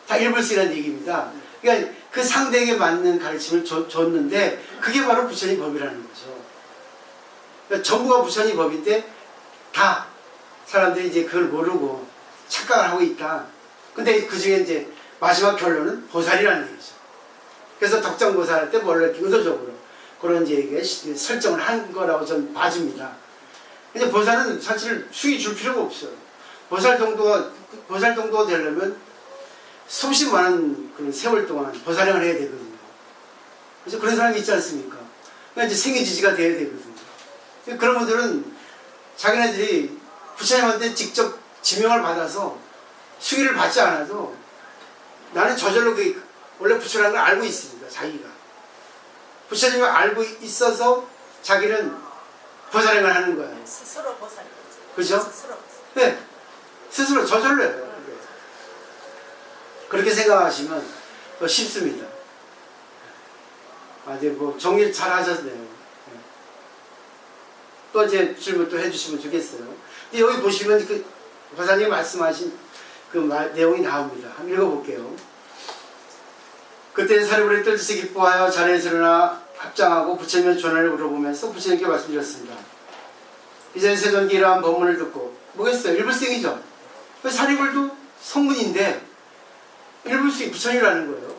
다 일불스이라는 얘기입니다. 그러니까 그 상대에게 맞는 가르침을 줬는데 그게 바로 부처님 법이라는 거죠. 그러니까 전부가 부처님 법인데 다 사람들이 이제 그걸 모르고 착각을 하고 있다. 근데 그 중에 이제 마지막 결론은 보살이라는 얘기죠. 그래서 덕정보살할 때 원래 의도적으로 그런 이제 설정을 한 거라고 저는 봐줍니다. 근데 보살은 사실 수위 줄 필요가 없어요. 보살 정도가 되려면 수십 많은 그런 세월 동안 보살행을 해야 되거든요. 그래서 그런 사람이 있지 않습니까? 그러니까 이제 생애지지가 돼야 되거든요. 그런 분들은 자기네들이 부처님한테 직접 지명을 받아서 수기를 받지 않아도 나는 저절로 원래 부처라는 걸 알고 있습니다. 자기가. 부처님을 알고 있어서 자기는 보살행을 하는 거예요. 스스로 보살이죠. 그죠? 스스로. 네. 스스로 저절로 해요. 그렇게 생각하시면 쉽습니다. 이제 뭐 정리 잘 하셨네요. 또 이제 질문 또 해주시면 좋겠어요. 근데 여기 보시면 그 보살님 말씀하신 그 내용이 나옵니다. 한번 읽어볼게요. 그때는 사리불이 뜻을 기뻐하여 자리에서 일어나 합장하고 부처님의 전화를 물어보면서 부처님께 말씀드렸습니다. 이제 세존기 이러한 법문을 듣고 뭐겠어요? 일불생이죠. 사리불도 성문인데 일불생 부처님이라는 거예요.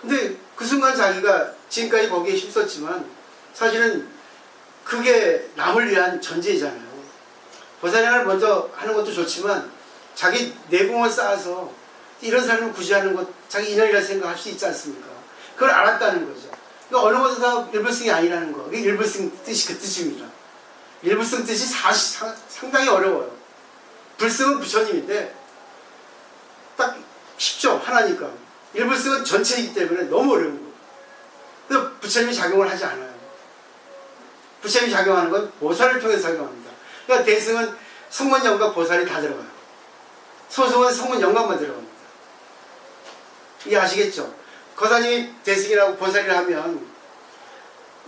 근데 그 순간 자기가 지금까지 거기에 힘썼지만 사실은 그게 남을 위한 전제잖아요. 보살행을 먼저 하는 것도 좋지만 자기 내공을 쌓아서 이런 삶을 구제하는 것 자기 인연이라 생각할 수 있지 않습니까? 그걸 알았다는 거죠. 그러니까 어느 것도 다 일불승이 아니라는 거. 이게 일불승 뜻이 그 뜻입니다. 일불승 뜻이 상당히 어려워요. 불승은 부처님인데 딱 쉽죠. 하나니까. 일불승은 전체이기 때문에 너무 어려운 거예요. 그래서 부처님이 작용을 하지 않아요. 부처님이 작용하는 건 보살을 통해서 작용합니다. 그러니까 대승은 성문 영각 보살이 다 들어가요. 소승은 성문 영각만 들어갑니다. 이게 아시겠죠? 거사님이 대승이라고 보살이라 하면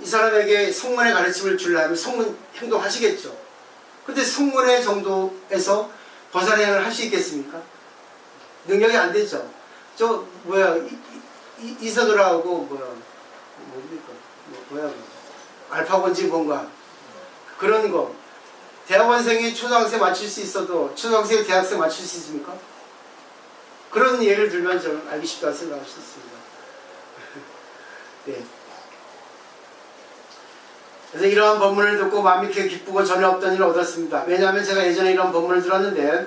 이 사람에게 성문의 가르침을 주려면 성문 행동하시겠죠. 근데 성문의 정도에서 보살행을 할 수 있겠습니까? 능력이 안 되죠. 이서돌하고 알파고인지 뭔가 그런 거 대학원생이 초등학생 맞출 수 있어도 초등학생이 대학생 맞출 수 있습니까? 그런 예를 들면 좀 알기 쉽다고 생각할 수 있습니다. 네. 그래서 이러한 법문을 듣고 마음이 기쁘고 전에 없던 일을 얻었습니다. 왜냐하면 제가 예전에 이런 법문을 들었는데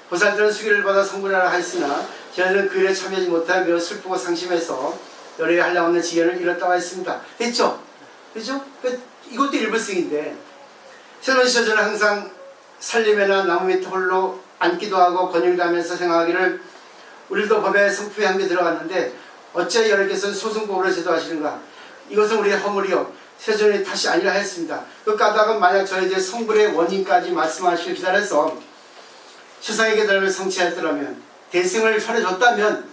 보살들은 수기를 받아 성불하라 하였으나 저희들은 그 일에 참여하지 못하여 매우 슬프고 상심해서 열애에 한량없는 지혜를 잃었다고 했습니다. 됐죠? 그죠? 이것도 일부승인데 새로운 시절은 항상 살림에나 나무 밑에 홀로 앉기도 하고 권율하면서 생각하기를 우리도 법의 성품에 함께 들어갔는데 어째 여러께서는 소승법으로 제도하시는가? 이것은 우리의 허물이요 세존의 탓이 아니라 했습니다. 그 까닭은 만약 저희들의 성불의 원인까지 말씀하시길 기다려서 세상의 계달을 성취하였더라면 대승을 설해줬다면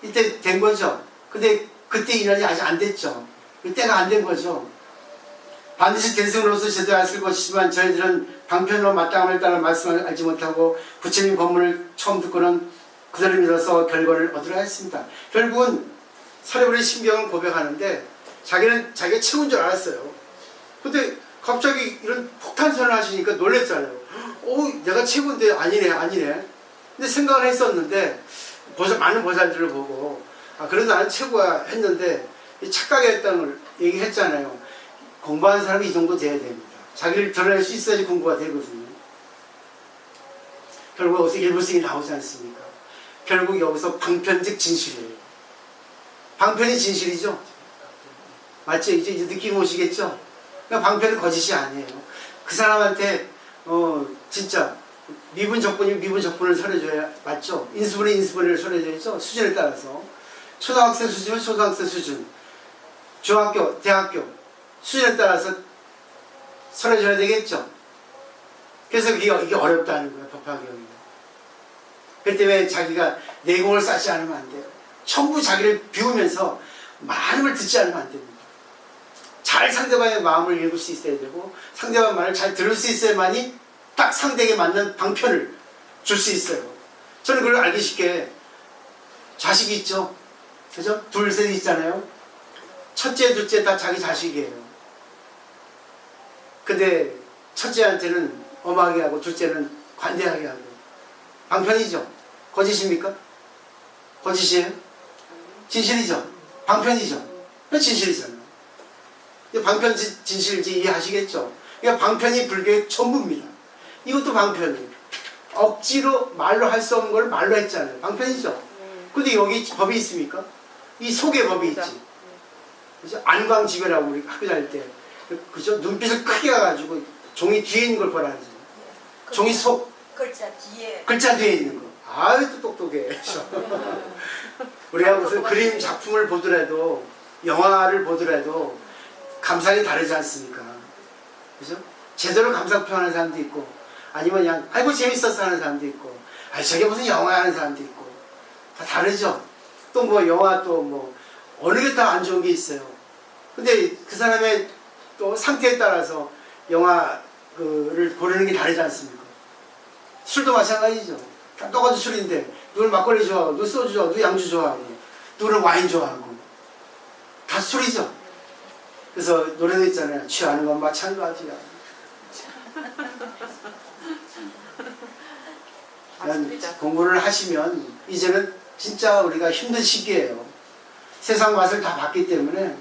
이때 된 거죠. 근데 그때 인연이 아직 안 됐죠. 때가 안 된 거죠. 반드시 대승으로서 제도하였을 것이지만 저희들은 방편으로 마땅함을 따라 말씀을 알지 못하고 부처님 법문을 처음 듣고는 그대로 믿어서 결과를 얻으려 했습니다. 결국은 사례불의 신병을 고백하는데 자기는 자기가 최고인 줄 알았어요. 근데 갑자기 이런 폭탄선을 하시니까 놀랬잖아요. 내가 최고인데 아니네. 근데 생각을 했었는데 많은 보살들을 보고 그래도 나는 최고야 했는데 착각했다는 걸 얘기했잖아요. 공부하는 사람이 이 정도 돼야 됩니다. 자기를 드러낼 수 있어야지 공부가 되거든요. 결국 여기서 일부승이 나오지 않습니까? 결국 여기서 방편즉 진실이에요. 방편이 진실이죠? 맞죠? 이제 느낌 오시겠죠? 그러니까 방편은 거짓이 아니에요. 그 사람한테 진짜 미분 적분이면 미분 적분을 설해줘야 맞죠? 인수분이 인수분을 설해줘야죠. 수준에 따라서 초등학생 수준이면 초등학생 수준, 중학교, 대학교 수준에 따라서 설해줘야 되겠죠. 그래서 이게 어렵다는 거예요. 법화경이. 그때 왜 자기가 내공을 쌓지 않으면 안 돼요. 전부 자기를 비우면서 많은 걸 듣지 않으면 안 됩니다. 잘 상대방의 마음을 읽을 수 있어야 되고 상대방 말을 잘 들을 수 있어야만이 딱 상대에게 맞는 방편을 줄 수 있어요. 저는 그걸 알기 쉽게 자식이 있죠. 그죠? 둘, 셋 있잖아요. 첫째, 둘째 다 자기 자식이에요. 근데 첫째한테는 엄하게 하고 둘째는 관대하게 하고 방편이죠. 거짓입니까? 거짓이에요? 진실이죠. 방편이죠. 진실이잖아요. 방편 진실인지 이해하시겠죠? 그러니까 방편이 불교의 전부입니다. 이것도 방편이에요. 억지로 말로 할 수 없는 걸 말로 했잖아요. 방편이죠. 근데 여기 법이 있습니까? 이 속에 법이 있지. 그죠? 안광지배라고 우리 학교 다닐 때 그죠? 눈빛을 크게 가가지고 종이 뒤에 있는 걸 보라는 거죠. 종이 속 글자 뒤에 있는 거. 아유 또 똑똑해. 우리가 무슨 그림 작품을 보더라도 영화를 보더라도 감상이 다르지 않습니까? 그죠? 제대로 감상 표현하는 사람도 있고 아니면 그냥 아이고 재밌었어 하는 사람도 있고 저게 무슨 영화 하는 사람도 있고 다 다르죠. 또 뭐 영화 또 뭐 어느 게 다 안 좋은 게 있어요. 근데 그 사람의 또 상태에 따라서 영화를 고르는 게 다르지 않습니까? 술도 마찬가지죠. 똑같은 술인데 누구는 막걸리 좋아하고 누구는 소주 좋아하고 누구는 양주 좋아하고 누구는 와인 좋아하고 다 술이죠. 그래서 노래도 있잖아요. 취하는 건 마찬가지야. 공부를 하시면 이제는 진짜 우리가 힘든 시기예요. 세상 맛을 다 봤기 때문에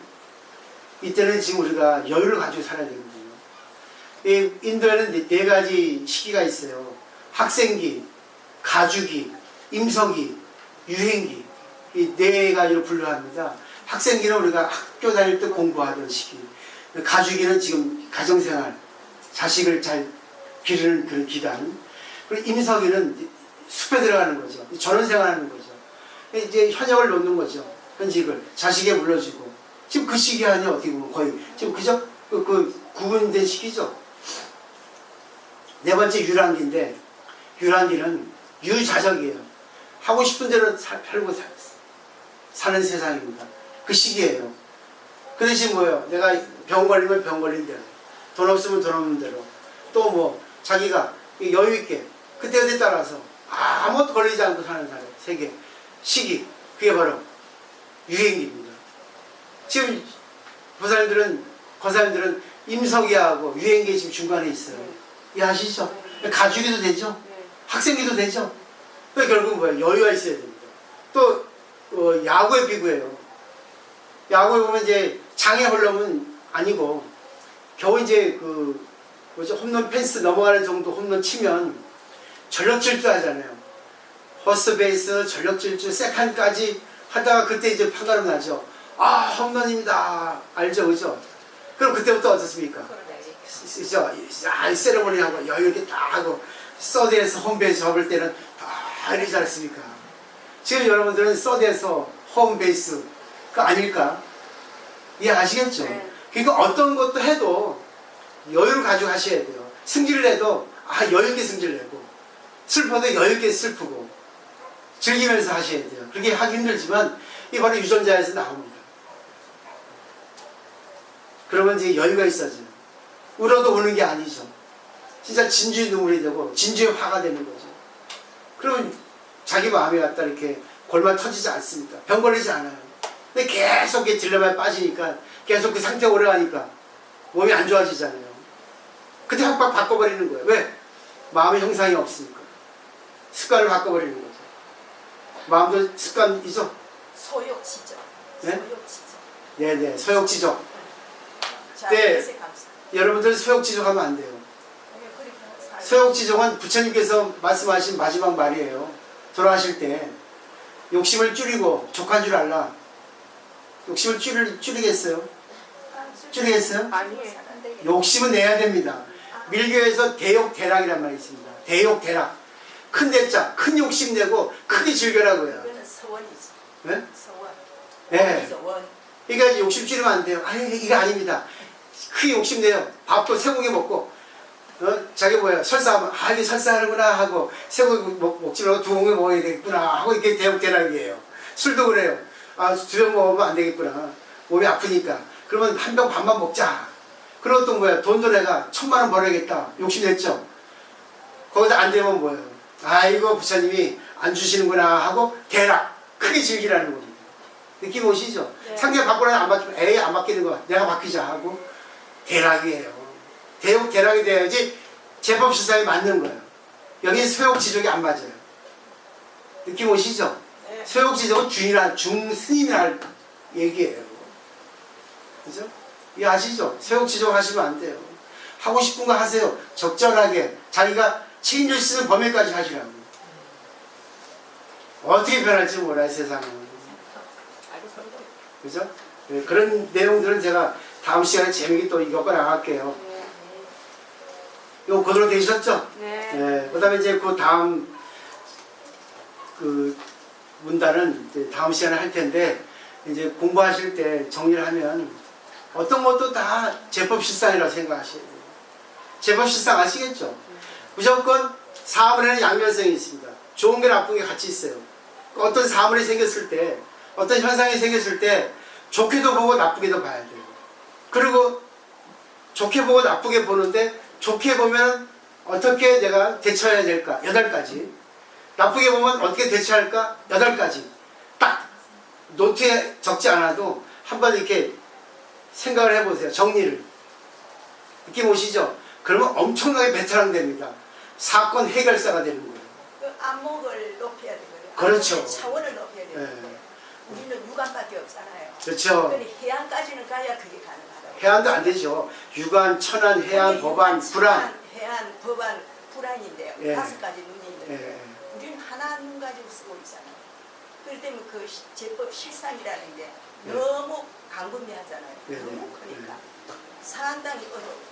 이때는 지금 우리가 여유를 가지고 살아야 되거든요. 이 인도에는 네 가지 시기가 있어요. 학생기, 가주기, 임서기, 유행기 이 네 가지로 분류합니다. 학생기는 우리가 학교 다닐 때 공부하던 시기, 가주기는 지금 가정생활, 자식을 잘 기르는 그런 기간, 그리고 임서기는 숲에 들어가는 거죠. 전원생활하는 거죠. 이제 현역을 놓는 거죠. 현직을 자식에 물려주고 지금 그 시기 아니에요. 어떻게 보면 거의 지금 그저 그 구분된 시기죠. 네 번째 유랑기인데 유랑기는 유자적이에요. 하고 싶은 대로 살고 사는 세상입니다. 그 시기예요. 그 대신 뭐예요? 내가 병 걸리면 병 걸린 대로, 돈 없으면 돈 없는 대로, 또 뭐 자기가 여유 있게 그때그때 따라서 아무것도 걸리지 않고 사는 사람 세계 시기 그게 바로 유행기입니다. 지금 거사님들은 임석이하고 유행기 지금 중간에 있어요. 이해하시죠? 가주기도 되죠? 학생기도 되죠? 결국은 뭐예요? 여유가 있어야 됩니다. 또 야구에 비구해요. 야구에 보면 이제 장애 흘러면 아니고 겨우 이제 그 뭐죠 홈런 펜스 넘어가는 정도 홈런 치면 전력 질주 하잖아요. 퍼스트 베이스, 전력 질주, 세컨까지 하다가 그때 이제 판가름 나죠. 아 홈런입니다. 알죠, 그죠? 그럼 그때부터 어떻습니까? 그죠? 아 세레모니 하고 여유 있게 딱 하고 서드에서 홈베이스 잡을 때는 다 이렇게 잘했습니까? 지금 여러분들은 서드에서 홈베이스 그 아닐까? 이해하시겠죠? 네. 그러니까 어떤 것도 해도 여유를 가지고 하셔야 돼요. 승질을 내도 여유 있게 승질 내고 슬퍼도 여유 있게 슬프고 즐기면서 하셔야 돼요. 그렇게 하기 힘들지만 이 바로 유전자에서 나옵니다. 그러면 이제 여유가 있어져요. 울어도 우는 게 아니죠. 진짜 진주의 눈물이 되고 진주의 화가 되는 거죠. 그러면 자기 마음에 갖다 이렇게 골만 터지지 않습니다. 병 걸리지 않아요. 근데 계속 딜레마에 빠지니까 계속 그 상태가 오래 가니까 몸이 안 좋아지잖아요. 그때 확 바꿔버리는 거예요. 왜? 마음의 형상이 없으니까. 습관을 바꿔버리는 거죠. 마음도 습관이죠? 소욕지죠. 네? 소욕지죠. 네네. 소욕지족. 자, 네. 그래서 감사. 여러분들 소욕지족하면 안 돼요. 네, 그렇게 살고. 소욕지족은 부처님께서 말씀하신 마지막 말이에요. 돌아가실 때 욕심을 줄이고 족한 줄 알라. 욕심을 줄이겠어요? 줄이겠어요? 아니에요. 욕심은 내야 됩니다. 밀교에서 대욕대락이란 말이 있습니다. 대욕대락. 큰 대자, 큰 욕심 내고 크게 즐겨라고요. 이거는 서원이지. 네? 서원. 네. 원이죠, 원. 그러니까 욕심 줄이면 안 돼요. 아니 이거 아닙니다. 크게 욕심 내요. 밥도 쇠고기 먹고 자기 뭐야 설사하면 이게 설사하는구나 하고 쇠고기 먹지 말고 두 공기 먹어야 되겠구나 하고 이렇게 대욕대락이에요. 술도 그래요. 두 병 먹으면 안 되겠구나. 몸이 아프니까. 그러면 한 병 반만 먹자. 그리고 또 뭐야 돈도 내가 1,000만 원 벌어야겠다. 욕심냈죠. 거기서 안 되면 뭐예요. 이거 부처님이 안 주시는구나 하고 대락 크게 즐기라는 겁니다. 느낌 오시죠? 네. 상대가 바꾸라면 안 바뀌면 에이 안 바뀌는 거야. 내가 바뀌자 하고 대락이에요. 대락이 돼야지 제법실상에 맞는 거예요. 여기 소욕지족이 안 맞아요. 느낌 오시죠? 네. 소욕지족은 중스님이라 할 얘기예요. 그죠? 이거 아시죠? 소욕지족 하시면 안 돼요. 하고 싶은 거 하세요. 적절하게 자기가 책임질 수 있는 범위까지 하시라고. 어떻게 변할지 몰라요, 세상은. 알겠습니다. 그죠? 네, 그런 내용들은 제가 다음 시간에 재미있게 또 엮어 나갈게요. 이거 그대로 되셨죠? 네. 네, 그 다음에 이제 그 다음 그 문단은 이제 다음 시간에 할 텐데, 이제 공부하실 때 정리를 하면 어떤 것도 다 제법실상이라고 생각하셔야 돼요. 제법실상 아시겠죠? 무조건 사물에는 양면성이 있습니다. 좋은 게 나쁜 게 같이 있어요. 어떤 사물이 생겼을 때, 어떤 현상이 생겼을 때 좋게도 보고 나쁘게도 봐야 돼요. 그리고 좋게 보고 나쁘게 보는데 좋게 보면 어떻게 내가 대처해야 될까? 8가지. 나쁘게 보면 어떻게 대처할까? 8가지. 딱 노트에 적지 않아도 한번 이렇게 생각을 해보세요. 정리를. 느낌 오시죠? 그러면 엄청나게 베테랑 됩니다. 사건 해결사가 되는 거예요. 그 안목을 높여야 되거든요. 그렇죠. 안목의 차원을 높여야 되는데 네. 우리는 육안밖에 없잖아요. 그렇죠. 그러니 해안까지는 가야 그게 가능하다고. 해안도 안 되죠. 유관, 천안, 해안, 근데 법안, 육안, 불안. 천안, 해안, 법안, 불안인데요. 예. 5가지 눈이 있는데 예. 우리는 하나 눈 가지고 쓰고 있잖아요. 그럴 때면 그 제법 실상이라는 게 네. 너무 강분미하잖아요. 네, 너무 네. 크니까 상당히 어려워요.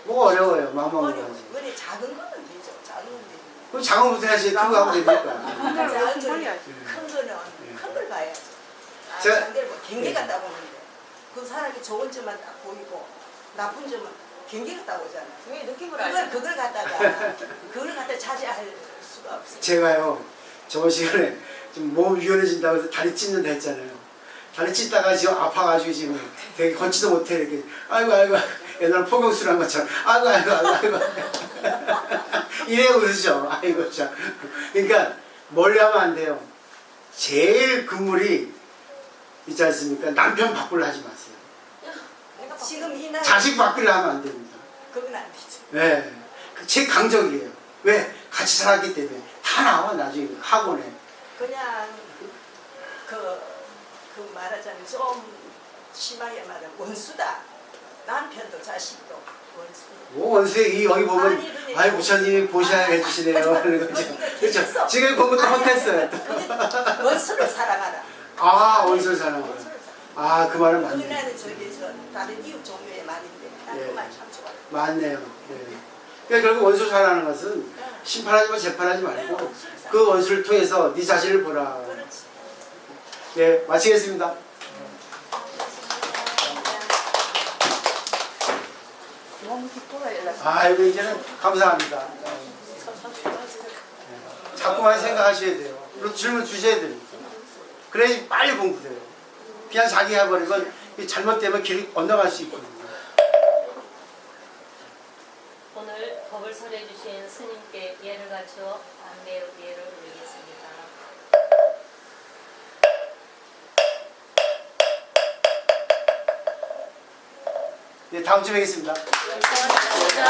뭐 어려워요. 마음만 어려워요. 먹어야지. 그래 작은 거는 되죠. 작은 건 되죠. 그럼 작은부터 해야지 큰 거 하면 되니까. 작은 거는 예. 큰 거는 큰 걸 봐야죠. 제가- 상대를 뭐 경계가 따보는데 그 사람이 좋은 점만 딱 보이고 나쁜 점은 경계가 따보잖아요. 왜 느낌을 그걸 갖다가 차지할 수가 없어요. 제가요, 저번 시간에 좀 몸 유연해진다고 해서 다리 찢는다 했잖아요. 다리 찢다가 지금 아파가지고 지금 되게 걷지도 못해. 이렇게. 아이고. 옛날 포경수를 한 것처럼. 아이고. 이래 웃으죠. 아이고, 참. 그러니까, 멀리 하면 안 돼요. 제일 금물이 있지 않습니까? 남편 바꾸려 하지 마세요. 지금 이 나이 자식 바꾸려 하면 안 됩니다. 그건 안 되죠. 네. 제일 강적이에요. 왜? 같이 살았기 때문에. 다 나와, 나중에. 학원에. 그냥 그 말하자면 좀 심하게 말하면 원수다. 남편도 자식도 원수. 뭐 원수의 이 여기 보면 아니, 근데- 아이 부처님이 보셔야 해주시네요. 그런 거죠. 그렇죠. 지금 본 것도 헛했어요. 원수를 사랑하라. 아 원수를 사랑하라. 원수를 사랑하라. 아 그 말은 맞네요. 그날은 저기 저 다른 이웃 종교의 말인데 난 예. 그 말 참 좋아요. 맞네요. 네. 그러니까 결국 원수 사랑하는 것은 심판하지 마 재판하지 말고 그 원수를 통해서 네 자신을 보라. 그렇지. 네 마치겠습니다. 너무 기뻐요. 연락. 아이고 이제는 감사합니다. 자꾸만 생각하셔야 돼요. 그리고 질문 주셔야 됩니다. 그래야지 빨리 공부돼요. 그냥 자기 해버리면 잘못되면 길 건너갈 수 있거든요. 오늘 법을 설해 주신 스님께 예를 갖춰 안내 예를 올리겠습니다. 네, 다음 주에 뵙겠습니다. 감사합니다.